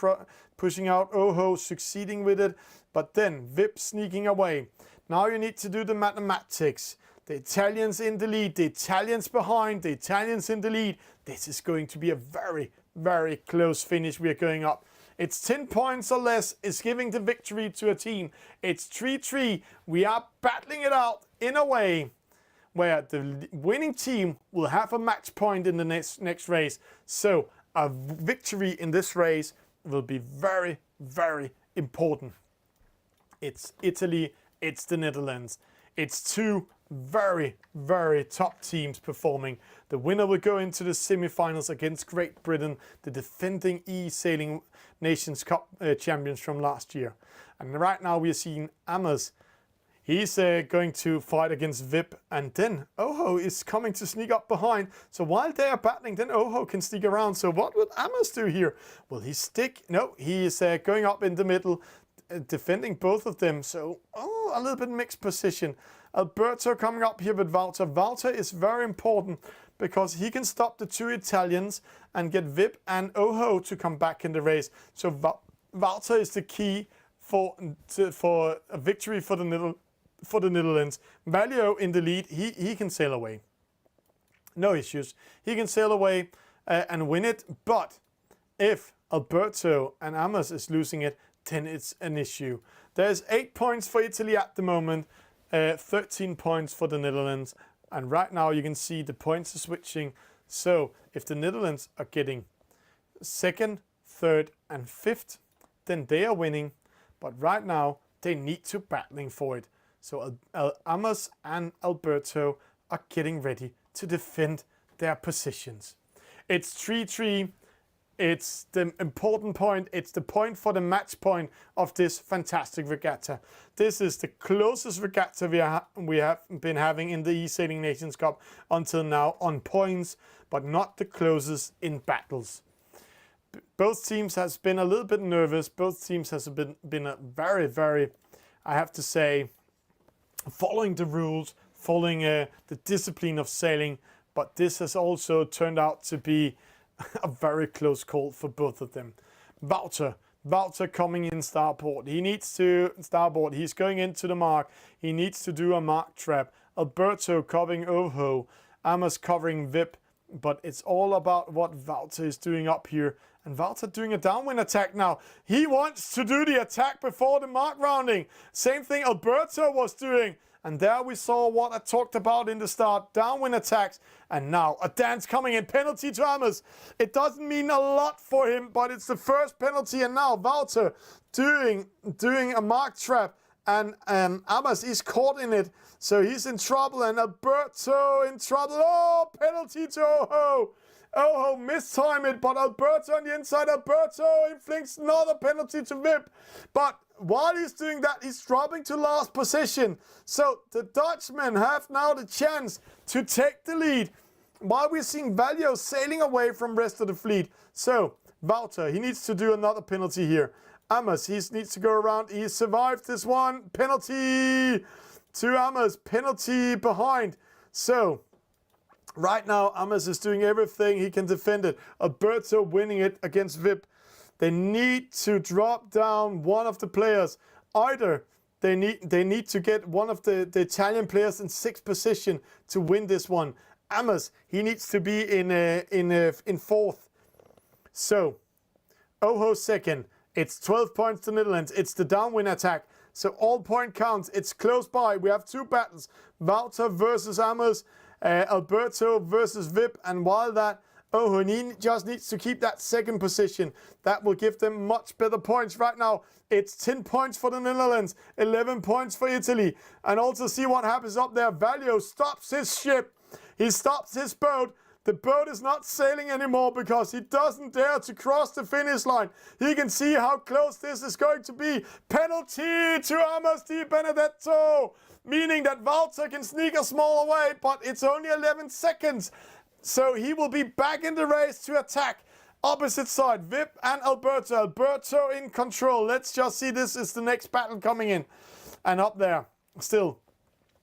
C: pushing out. Oho succeeding with it. But then Vip sneaking away. Now you need to do the mathematics. The Italians in the lead, the Italians behind, the Italians in the lead. This is going to be a very close finish. We are going up. It's 10 points or less. It's giving the victory to a team. It's 3-3. We are battling it out in a way where the winning team will have a match point in the next race. So a victory in this race will be very important. It's Italy. It's the Netherlands. It's 2 very top teams performing. The winner will go into the semi-finals against Great Britain, the defending eSailing Nations Cup champions from last year. And right now we are seeing Amos. He's going to fight against Vip, and then Oho is coming to sneak up behind. So while they are battling, then Oho can sneak around. So what would Amos do here? Will he stick? No, he is going up in the middle, defending both of them. So a little bit mixed position. Alberto coming up here with Walter. Walter is very important because he can stop the 2 Italians and get Vip and Oho to come back in the race. So Walter is the key for a victory for the Netherlands. Valio in the lead. He can sail away. No issues. He can sail away and win it. But if Alberto and Amos is losing it, then it's an issue. There's 8 points for Italy at the moment. 13 points for the Netherlands, and right now you can see the points are switching. So if the Netherlands are getting 2nd, 3rd and 5th, then they are winning, but right now they need to battling for it. So Amos and Alberto are getting ready to defend their positions. It's 3-3. It's the important point. It's the point for the match point of this fantastic regatta. This is the closest regatta we have been having in the eSailing Nations Cup until now on points, but not the closest in battles. Both teams has been a little bit nervous. Both teams has been a very, I have to say, following the rules, following the discipline of sailing. But this has also turned out to be a very close call for both of them. Walter coming in starboard. He needs to starboard. He's going into the mark. He needs to do a mark trap. Alberto covering Oho. Amos covering Vip. But it's all about what Walter is doing up here. And Walter doing a downwind attack now. He wants to do the attack before the mark rounding. Same thing Alberto was doing. And there we saw what I talked about in the start. Downwind attacks. And now a dance coming in. Penalty to Amos. It doesn't mean a lot for him, but it's the first penalty. And now Walter doing a mark trap. And Amos is caught in it. So he's in trouble. And Alberto in trouble. Oh, penalty to Oho. Oho mistimed it, but Alberto on the inside. Alberto inflicts another penalty to Vip. But while he's doing that, he's dropping to last position. So the Dutchmen have now the chance to take the lead. While we're seeing Valio sailing away from rest of the fleet. So Walter, he needs to do another penalty here. Amos, he needs to go around. He survived this one. Penalty to Amos. Penalty behind. So right now, Amos is doing everything he can defend it. Alberto winning it against Vip. They need to drop down one of the players. Either they need to get one of the Italian players in 6th position to win this one. Amos, he needs to be in 4th. So, Oho second. It's 12 points to Netherlands. It's the downwind attack. So all point counts. It's close by. We have two battles. Wouter versus Amos. Alberto versus Vip. And while that, Oho just needs to keep that second position. That will give them much better points right now. It's 10 points for the Netherlands. 11 points for Italy. And also see what happens up there. Valio stops his ship. He stops his boat. The boat is not sailing anymore because he doesn't dare to cross the finish line. He can see how close this is going to be. Penalty to Amos Di Benedetto, meaning that Wouter can sneak a small away, but it's only 11 seconds. So he will be back in the race to attack. Opposite side, Vip and Alberto. Alberto in control. Let's just see, this is the next battle coming in. And up there, still,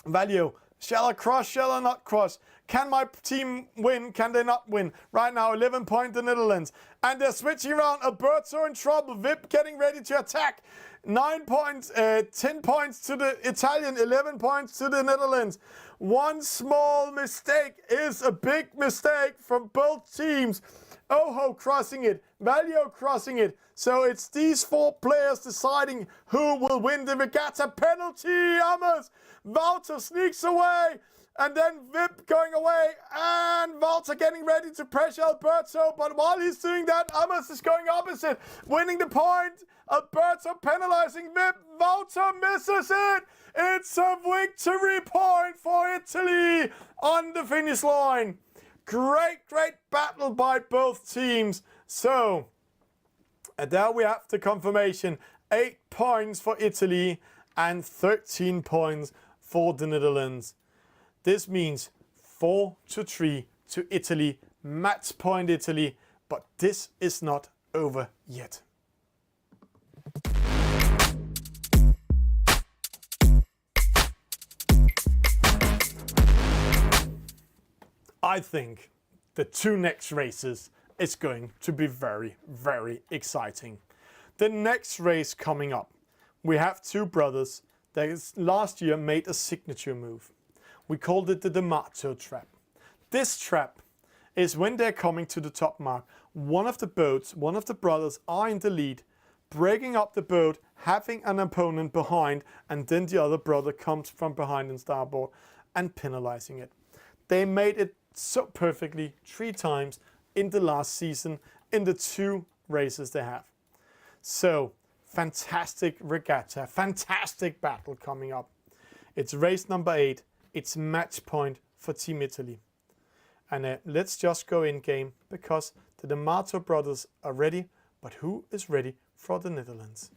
C: Valio. Shall I cross? Shall I not cross? Can my team win? Can they not win? Right now, 11 points the Netherlands. And they're switching around. Alberto in trouble. Vip getting ready to attack. 9 points, 10 points to the Italian, 11 points to the Netherlands. One small mistake is a big mistake from both teams. Oho crossing it. Valio crossing it. So it's these four players deciding who will win the regatta. Penalty, Amos. Wouter sneaks away. And then Vip going away. And Wouter getting ready to pressure Alberto. But while he's doing that, Amos is going opposite. Winning the point. Alberto penalizing Vip. Wouter misses it. It's a victory point for Italy on the finish line. Great battle by both teams. So, there we have the confirmation. 8 points for Italy and 13 points for the Netherlands. This means 4-3 to Italy. Match point Italy. But this is not over yet. I think the two next races is going to be very exciting. The next race coming up, we have two brothers that last year made a signature move. We called it the D'Amato trap. This trap is when they're coming to the top mark, one of the boats, one of the brothers are in the lead, breaking up the boat, having an opponent behind, and then the other brother comes from behind and starboard and penalizing it. They made it so perfectly 3 times in the last season in the 2 races they have. So fantastic regatta, fantastic battle coming up. It's race number 8. It's match point for Team Italy. And let's just go in game because the D'Amato brothers are ready, but who is ready for the Netherlands?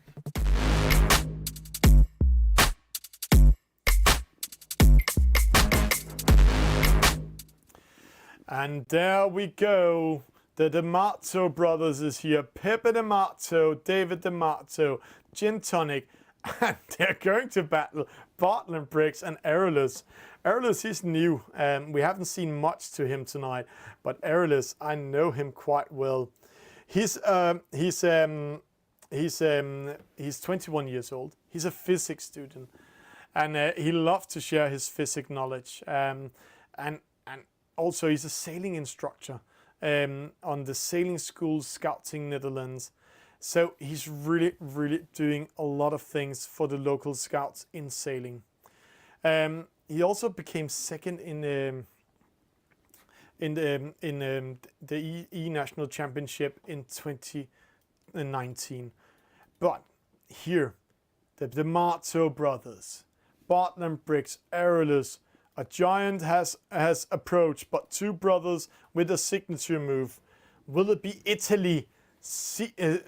C: And there we go. The D'Amato brothers is here. Pepe D'Amato, David D'Amato, Gin Tonic. And they're going to battle Bartland Briggs and Erolus. Erolus is new. We haven't seen much to him tonight. But Erolus, I know him quite well. He's 21 years old. He's a physics student. And he loves to share his physics knowledge. And also, he's a sailing instructor on the Sailing School Scouting Netherlands. So he's really doing a lot of things for the local scouts in sailing. He also became second in the E-National Championship in 2019. But here, the D'Amato brothers, Bartland Briggs, Erolus, a giant has approached, but 2 brothers with a signature move. Will it be Italy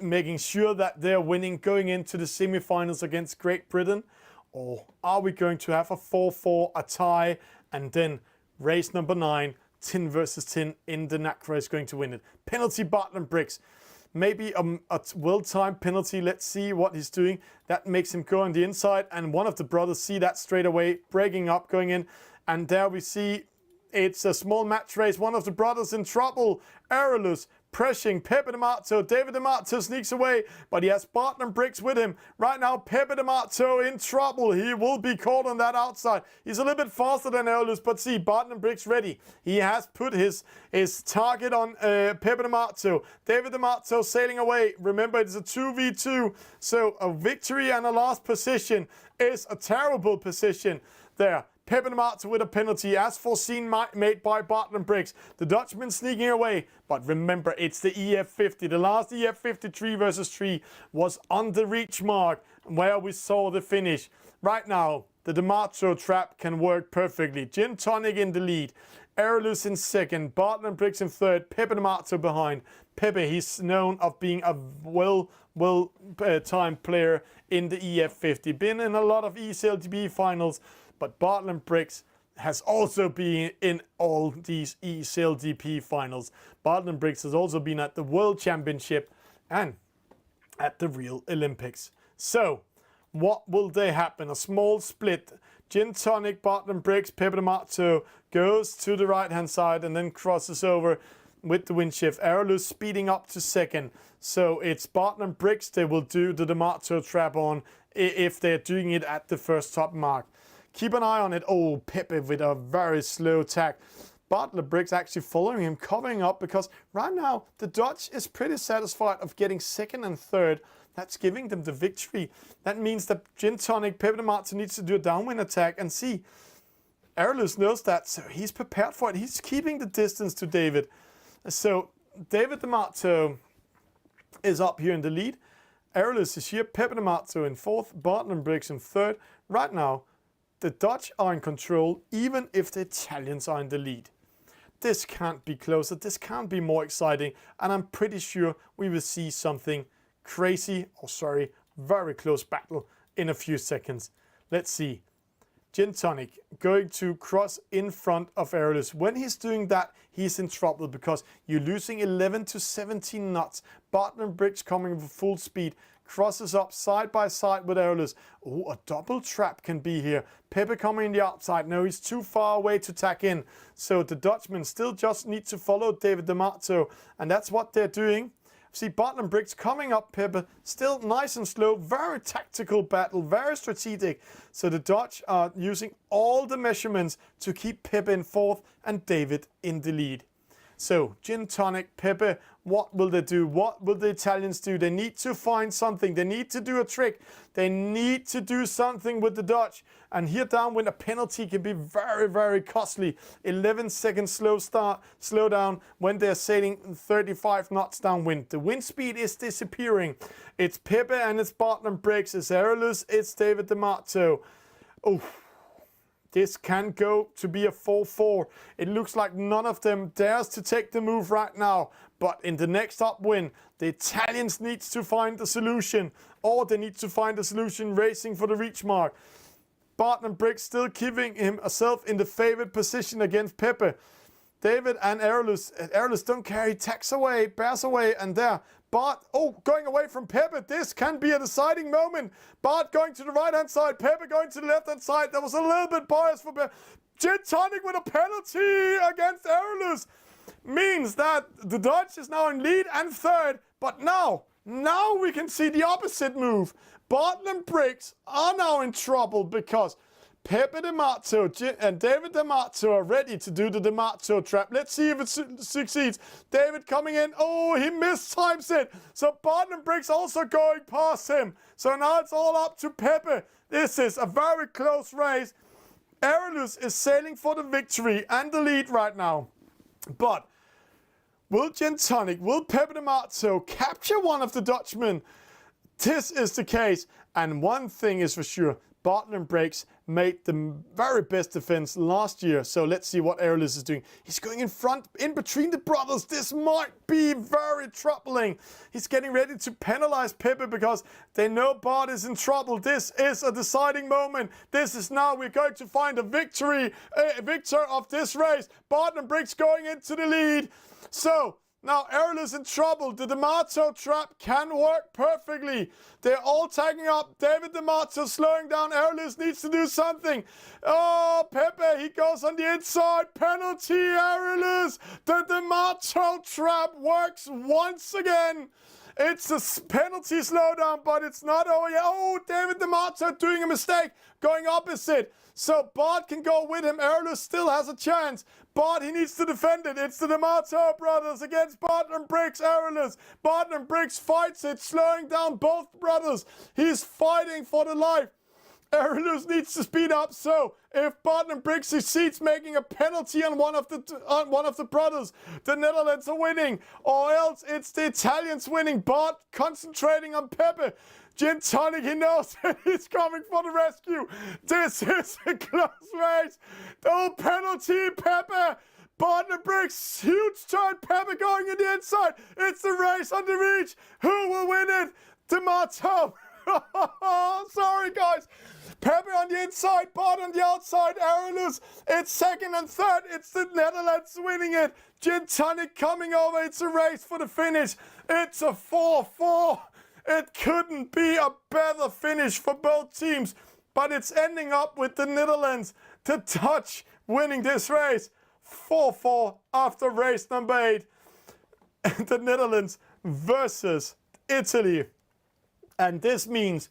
C: making sure that they're winning going into the semi-finals against Great Britain? Or are we going to have a 4-4, a tie, and then race number 9, 10 versus 10 in the NACRA is going to win it? Penalty Bartland Briggs. Maybe a well-timed penalty. Let's see what he's doing. That makes him go on the inside, and one of the brothers see that straight away, breaking up, going in. And there we see it's a small match race. One of the brothers in trouble. Erolus Pressing Pepe D'Amato. David D'Amato sneaks away, but he has Barton and Briggs with him. Right now, Pepe D'Amato in trouble. He will be caught on that outside. He's a little bit faster than Aerolus, but see, Barton and Briggs ready. He has put his target on Pepe D'Amato. David D'Amato sailing away. Remember, it's a 2v2, so a victory and a last position is a terrible position there. Pepe D'Amato with a penalty, as foreseen, made by Barton and Briggs. The Dutchman sneaking away, but remember, it's the EF50. The last EF50 3 versus 3 was on the reach mark, where we saw the finish. Right now, the D'Amato trap can work perfectly. Gin Tonic in the lead. Aerolus in second, Barton and Briggs in third, Pepe D'Amato behind. Pepe, he's known of being a well-timed player in the EF50. Been in a lot of eSailing finals, but Barton and Briggs has also been in all these eSailing finals. Barton and Briggs has also been at the World Championship and at the Real Olympics. So, what will they happen? A small split. Gin Tonic, Barton and Briggs, Pepe D'Amato goes to the right-hand side and then crosses over with the wind shift. Aerolus speeding up to second. So it's Barton and Briggs they will do the D'Amato trap on if they're doing it at the first top mark. Keep an eye on it. Oh, Pepe with a very slow tack. Barton and Briggs actually following him, covering up, because right now the Dutch is pretty satisfied of getting second and third. That's giving them the victory. That means that Gin Tonic, Pepe D'Amato needs to do a downwind attack, and see, Aerolus knows that, so he's prepared for it. He's keeping the distance to David. So David D'Amato is up here in the lead. Aerolus is here, Pepe D'Amato in fourth, Barton and Briggs in third. Right now, the Dutch are in control, even if the Italians are in the lead. This can't be closer, this can't be more exciting, and I'm pretty sure we will see something crazy, very close battle in a few seconds. Let's see. Gin Tonic going to cross in front of Aerolus. When he's doing that, he's in trouble because you're losing 11 to 17 knots. Barton and Briggs coming with full speed. Crosses up side by side with Aerolus. Oh, a double trap can be here. Pepe coming in the outside. No, he's too far away to tack in. So the Dutchmen still just need to follow David D'Amato. And that's what they're doing. See Barton and Briggs coming up, Pepe, still nice and slow, very tactical battle, very strategic. So the Dutch are using all the measurements to keep Pepe in fourth and David in the lead. So Gin Tonic, Pepe, what will they do? What will the Italians do? They need to find something. They need to do a trick. They need to do something with the Dutch. And here downwind, a penalty can be very, very costly. 11 seconds slow down when they're sailing 35 knots downwind. The wind speed is disappearing. It's Pepe and it's Barton and Briggs. It's Aerolus, it's David D'Amato. Oh. This can go to be a 4-4. It looks like none of them dares to take the move right now. But in the next upwind, the Italians need to find the solution. Or they need to find the solution racing for the reach mark. Barton and Briggs still keeping himself in the favored position against Pepe. David and Aerolus. Aerolus don't carry, tacks away, bears away, and there. Bart, going away from Pepe. This can be a deciding moment. Bart going to the right-hand side. Pepe going to the left-hand side. There was a little bit bias for Pepe. Gin Tonic with a penalty against Aerolus. Means that the Dutch is now in lead and third. But now we can see the opposite move. Barton and Briggs are now in trouble because Pepe D'Amato and David D'Amato are ready to do the D'Amato trap. Let's see if it succeeds. David coming in. Oh, he mistimes it. So Barton and Briggs also going past him. So now it's all up to Pepe. This is a very close race. Aerolus is sailing for the victory and the lead right now. But will Gin Tonic, will Pepe D'Amato capture one of the Dutchmen? This is the case. And one thing is for sure. Barton and Briggs made the very best defense last year. So let's see what Aerolus is doing. He's going in front, in between the brothers. This might be very troubling. He's getting ready to penalize Pepe because they know Bart is in trouble. This is a deciding moment. This is now we're going to find a victor of this race. Barton and Briggs going into the lead. So Now Errol is in trouble. The D'Amato trap can work perfectly. They're all tagging up. David D'Amato slowing down. Errol needs to do something. Oh, Pepe, he goes on the inside. Penalty, Errol. The D'Amato trap works once again. It's a penalty slowdown, but it's not over yet. Oh, David D'Amato doing a mistake, going opposite. So Bart can go with him. Errol still has a chance. Bart, he needs to defend it. It's the D'Amato brothers against Bart and Briggs. Errol. Bart and Briggs fights it, slowing down both brothers. He's fighting for the life. Errol needs to speed up. So if Bart and Briggs succeeds making a penalty on one of the brothers, the Netherlands are winning, or else it's the Italians winning. Bart concentrating on Pepe. Gin Tonic, he knows that he's coming for the rescue. This is a close race. Oh, penalty, Pepe. Bart and Briggs, huge turn. Pepe going in the inside. It's the race on the reach. Who will win it? D'Amato. Sorry, guys. Pepe on the inside, Bart on the outside. Errolus, it's second and third. It's the Netherlands winning it. Gin Tonic coming over. It's a race for the finish. It's a 4-4. It couldn't be a better finish for both teams, but it's ending up with the Netherlands, the Dutch, winning this race. 4-4 after race number 8. The Netherlands versus Italy. And this means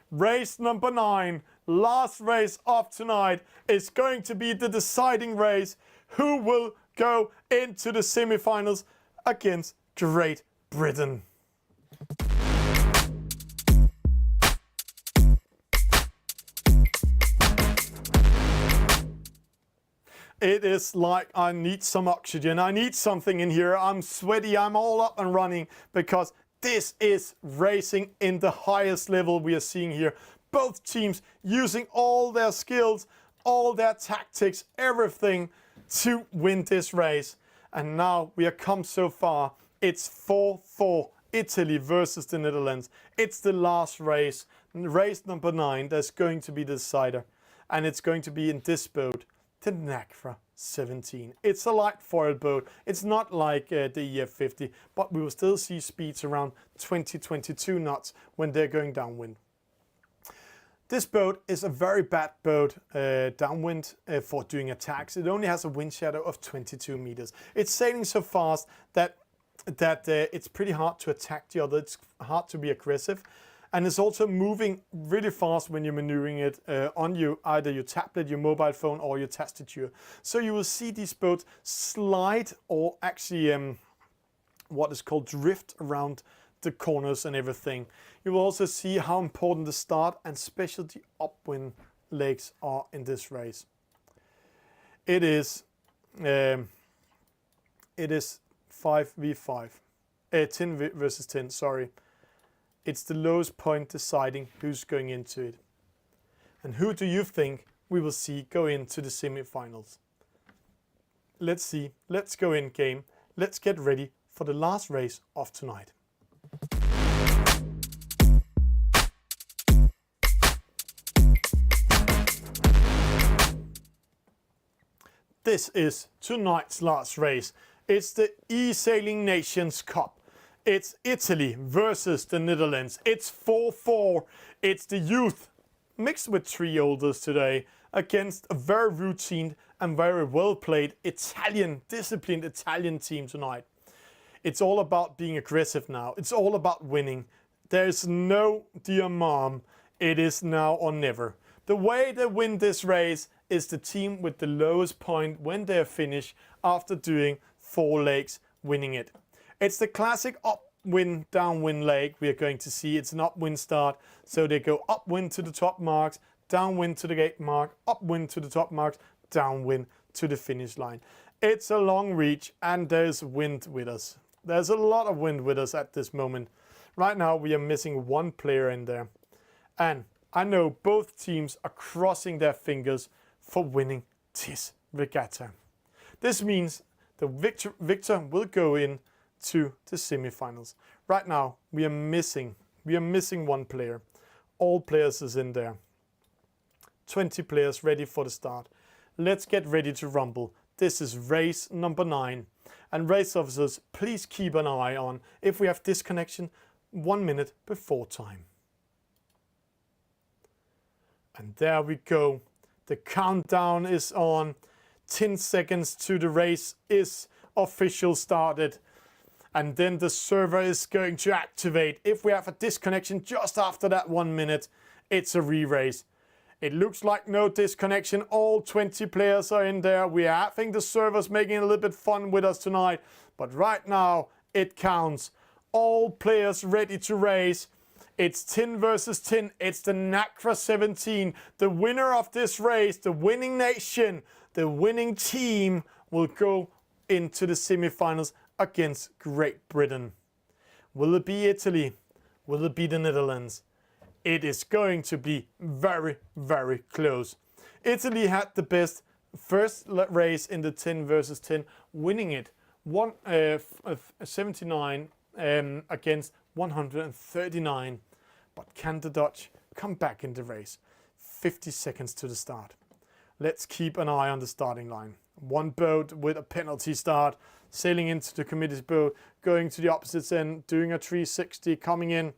C: race number 9, last race of tonight, is going to be the deciding race. Who will go into the semifinals against Great Britain? It is like I need some oxygen. I need something in here. I'm sweaty. I'm all up and running because this is racing in the highest level we are seeing here. Both teams using all their skills, all their tactics, everything to win this race. And now we have come so far. It's 4-4 Italy versus the Netherlands. It's the last race, race number 9, that's going to be the decider. And it's going to be in this boat, the NACRA 17. It's a light foil boat. It's not like the EF50, but we will still see speeds around 20-22 knots when they're going downwind. This boat is a very bad boat downwind for doing attacks. It only has a wind shadow of 22 meters. It's sailing so fast that it's pretty hard to attack the other. It's hard to be aggressive. And it's also moving really fast when you're maneuvering it on either your tablet, your mobile phone, or your tastature. So you will see these boats slide, or actually what is called drift around the corners and everything. You will also see how important the start and specialty upwind legs are in this race. It is 5v5, 10 versus 10. Sorry. It's the lowest point deciding who's going into it. And who do you think we will see go into the semi-finals? Let's see. Let's go in game. Let's get ready for the last race of tonight. This is tonight's last race. It's the eSailing Nations Cup. It's Italy versus the Netherlands. It's 4-4. It's the youth mixed with 3 olders today against a very routine and very well played Italian, disciplined Italian team tonight. It's all about being aggressive now. It's all about winning. There's no dear mom. It is now or never. The way they win this race is the team with the lowest point when they're finished after doing 4 legs winning it. It's the classic upwind, downwind leg we are going to see. It's an upwind start, so they go upwind to the top marks, downwind to the gate mark, upwind to the top marks, downwind to the finish line. It's a long reach and there's wind with us. There's a lot of wind with us at this moment. Right now we are missing 1 player in there. And I know both teams are crossing their fingers for winning this regatta. This means the victor will go in to the semi-finals. Right now we are missing 1 player. All players is in there. 20 players ready for the start. Let's get ready to rumble. This is race number 9. And race officers, please keep an eye on if we have disconnection 1 minute before time. And there we go. The countdown is on. 10 seconds to the race is official started. And then the server is going to activate. If we have a disconnection just after that 1 minute, it's a re-race. It looks like no disconnection. All 20 players are in there. We are having the servers making a little bit fun with us tonight. But right now, it counts. All players ready to race. It's 10 versus 10. It's the NACRA 17. The winner of this race, the winning nation, the winning team will go into the semifinals against Great Britain. Will it be Italy? Will it be the Netherlands? It is going to be very, very close. Italy had the best first race in the 10 versus 10, winning it 79 against 139. But can the Dutch come back in the race? 50 seconds to the start. Let's keep an eye on the starting line. One boat with a penalty start, sailing into the committee's boat, going to the opposite end, doing a 360, coming in.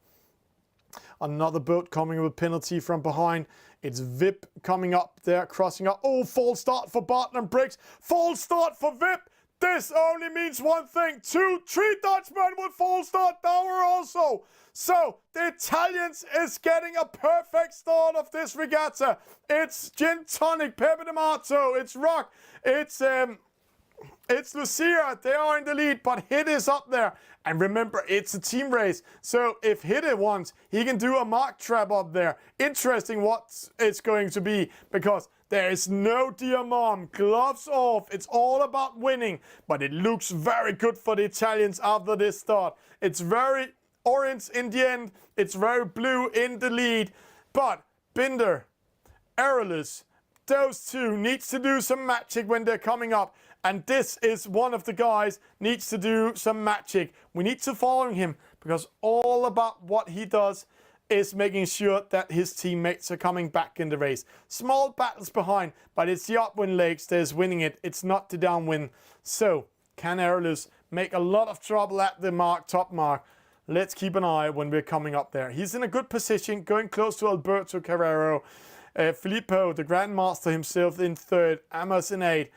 C: Another boat coming with a penalty from behind. It's Vip coming up there, crossing up. Oh, false start for Barton and Briggs. False start for Vip. This only means one thing. 2, 3 Dutchmen with false start Dower also. So the Italians is getting a perfect start of this regatta. It's Gin Tonic, Pepe D'Amato, it's Rock, it's Lucia. They are in the lead, but Hit is up there. And remember, it's a team race. So if Hit wants, he can do a mark trap up there. Interesting what it's going to be, because there is no dear mom. Gloves off. It's all about winning. But it looks very good for the Italians after this start. It's very orange in the end. It's very blue in the lead. But Binder, Aerolus, those two needs to do some magic when they're coming up. And this is one of the guys needs to do some magic. We need to follow him, because all about what he does is making sure that his teammates are coming back in the race. Small battles behind, but it's the upwind legs that is winning it. It's not the downwind. So can Aerolus make a lot of trouble at the mark, top mark? Let's keep an eye when we're coming up there. He's in a good position, going close to Alberto Carrero. Filippo, the Grandmaster himself, in third. Amos in 8.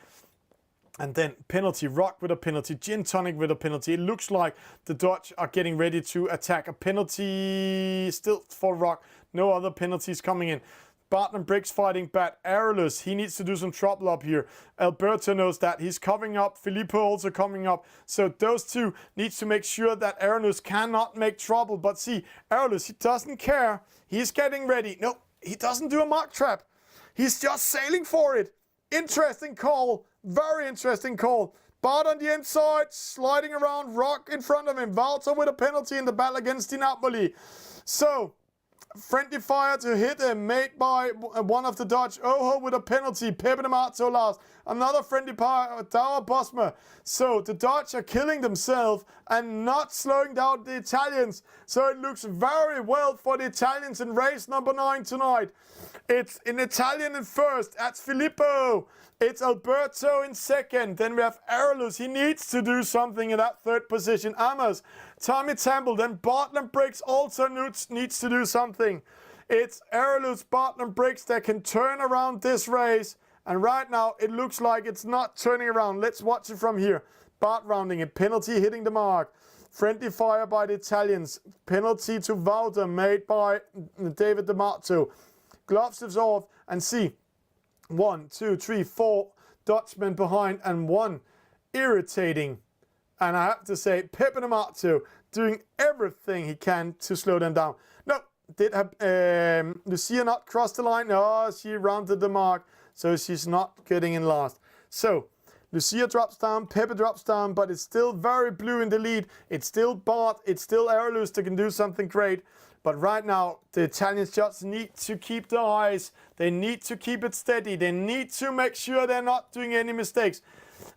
C: And then penalty, Rock with a penalty, Gin Tonic with a penalty. It looks like the Dutch are getting ready to attack. A penalty still for Rock. No other penalties coming in. Barton Briggs fighting bad. Aerolus, he needs to do some trouble up here. Alberto knows that. He's covering up. Filippo also coming up. So those two needs to make sure that Aerolus cannot make trouble. But see, Aerolus, he doesn't care. He's getting ready. No, he doesn't do a mark trap. He's just sailing for it. Interesting call. Very interesting call. Bart on the inside, sliding around, Rock in front of him. Walter with a penalty in the battle against Di Napoli. So, friendly fire to Hit him, made by one of the Dutch. Oho with a penalty. Pepe D'Amato last. Another friendly fire, Dower Bosma. So, the Dutch are killing themselves and not slowing down the Italians. So, it looks very well for the Italians in race number 9 tonight. It's an Italian in first. That's Filippo. It's Alberto in second. Then we have Aerolus. He needs to do something in that third position. Amos, Tommy Temple. Then Barton Briggs also needs to do something. It's Aerolus, Barton Briggs that can turn around this race. And right now, it looks like it's not turning around. Let's watch it from here. Bart rounding it. Penalty hitting the mark. Friendly fire by the Italians. Penalty to Walter made by David D'Amato. Gloves is off. And see. 1, 2, 3, 4 Dutchmen behind, and one irritating. And I have to say, Pepe D'Amato doing everything he can to slow them down. No, did Lucia not cross the line? No, she rounded the mark, so she's not getting in last. So Lucia drops down, Pepe drops down, but it's still very blue in the lead. It's still Bart, it's still Aerolus that can do something great. But right now, the Italians just need to keep their eyes. They need to keep it steady. They need to make sure they're not doing any mistakes.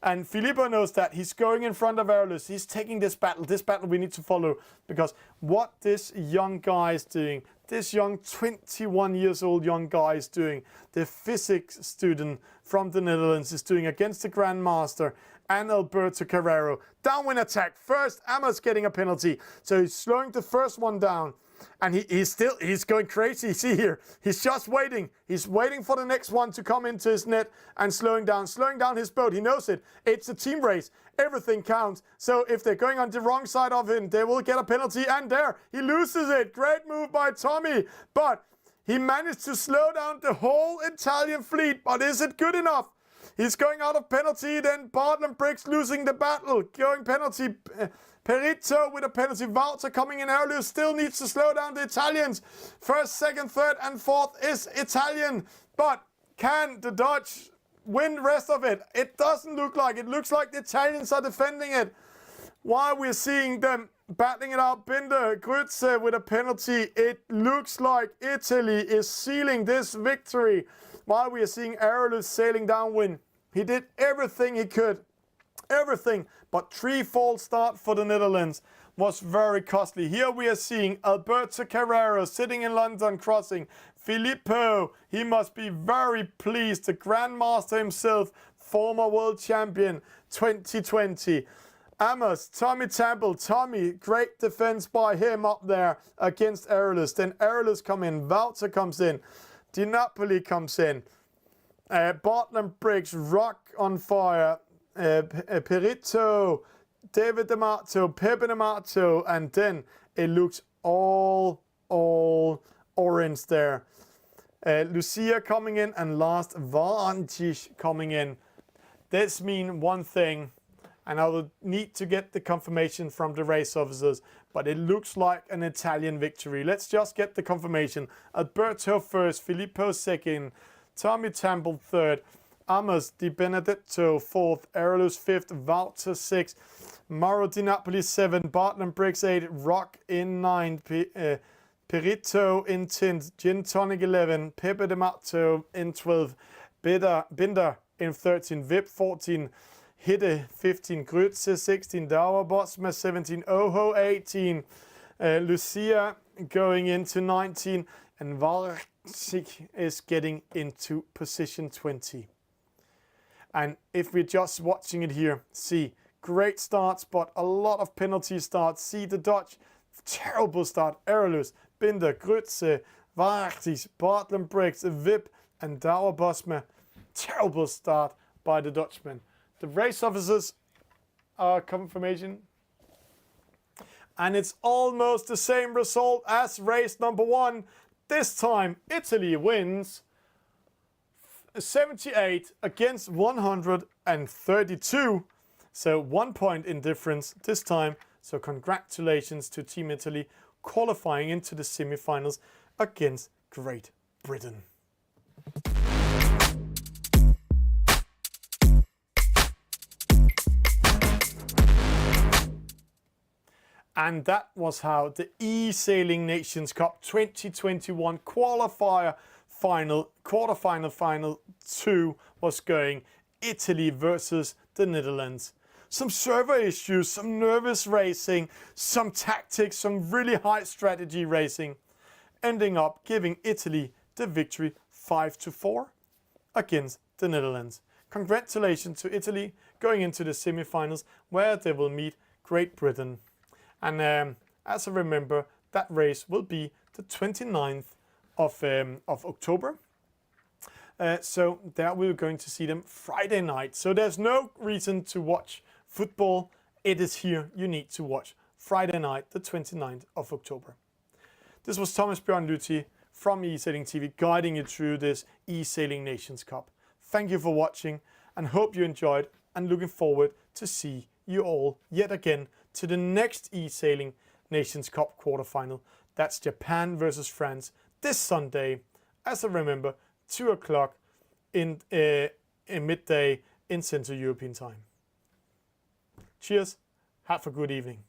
C: And Filippo knows that. He's going in front of Aurelius. He's taking this battle. This battle we need to follow. Because what this young guy is doing, this young 21 years old young guy is doing, the physics student from the Netherlands is doing against the Grandmaster and Alberto Carrero. Downwind attack. First, Amos getting a penalty. So he's slowing the first one down. And he's going crazy. See here, he's just waiting. He's waiting for the next one to come into his net and slowing down his boat. He knows it. It's a team race. Everything counts. So if they're going on the wrong side of him, they will get a penalty. And there, he loses it. Great move by Tommy. But he managed to slow down the whole Italian fleet. But is it good enough? He's going out of penalty. Then Bartlam Briggs losing the battle. Going penalty. Perito with a penalty. Walter coming in earlier. Still needs to slow down the Italians. First, second, third, and fourth is Italian. But can the Dutch win the rest of it? It doesn't look like. It looks like the Italians are defending it. While we're seeing them battling it out, Binder, Grütze with a penalty. It looks like Italy is sealing this victory. While we are seeing Aurelius sailing downwind. He did everything he could. Everything, but 3 false start for the Netherlands was very costly. Here we are seeing Alberto Carrero sitting in London crossing. Filippo, he must be very pleased. The Grandmaster himself, former world champion 2020. Amos, Tommy Temple, Tommy, great defense by him up there against Aurelius. Then Aurelius come in, Walter comes in, Di Napoli comes in. Bartlam Briggs, Rock on fire. Perito, David D'Amato, Pepe D'Amato, and then it looks all orange there. Lucia coming in, and last Vantish coming in. This means one thing, and I will need to get the confirmation from the race officers, but it looks like an Italian victory. Let's just get the confirmation. Alberto first, Filippo second, Tommy Temple third, Amos Di Benedetto 4th, Aurelius 5th, Walter 6th, Mauro Di Napoli 7, Bartlam Briggs 8, Rock in 9, Perito in 10th, Gin Tonic 11, Pepe D'Amato in 12th, Binder in 13, Vip 14, Hidde 15, Grütze 16, Dauer Bosma 17, Oho 18, Lucia going into 19, and Valsik is getting into position 20. And if we're just watching it here, see, great starts, but a lot of penalty starts. See the Dutch, terrible start. Aurelius, Binder, Grütze, Vartis, Bartlam Briggs, Vip, and Douwer Bosma. Terrible start by the Dutchmen. The race officers are confirmation. And it's almost the same result as race number 1. This time, Italy wins 78 against 132. So 1 point in difference this time. So congratulations to Team Italy qualifying into the semi-finals against Great Britain. And that was how the eSailing Nations Cup 2021 quarterfinal final 2 was going. Italy versus the Netherlands. Some server issues, some nervous racing, some tactics, some really high strategy racing, ending up giving Italy the victory 5-4 against the Netherlands. Congratulations to Italy going into the semi-finals where they will meet Great Britain. And as I remember, that race will be the 29th of October. So there we're going to see them Friday night. So there's no reason to watch football. It is here you need to watch Friday night, the 29th of October. This was Thomas Bjørn Luthi from eSailing TV guiding you through this eSailing Nations Cup. Thank you for watching and hope you enjoyed, and looking forward to see you all yet again to the next eSailing Nations Cup quarterfinal. That's Japan versus France this Sunday, as I remember, 2 o'clock in midday in Central European time. Cheers, have a good evening.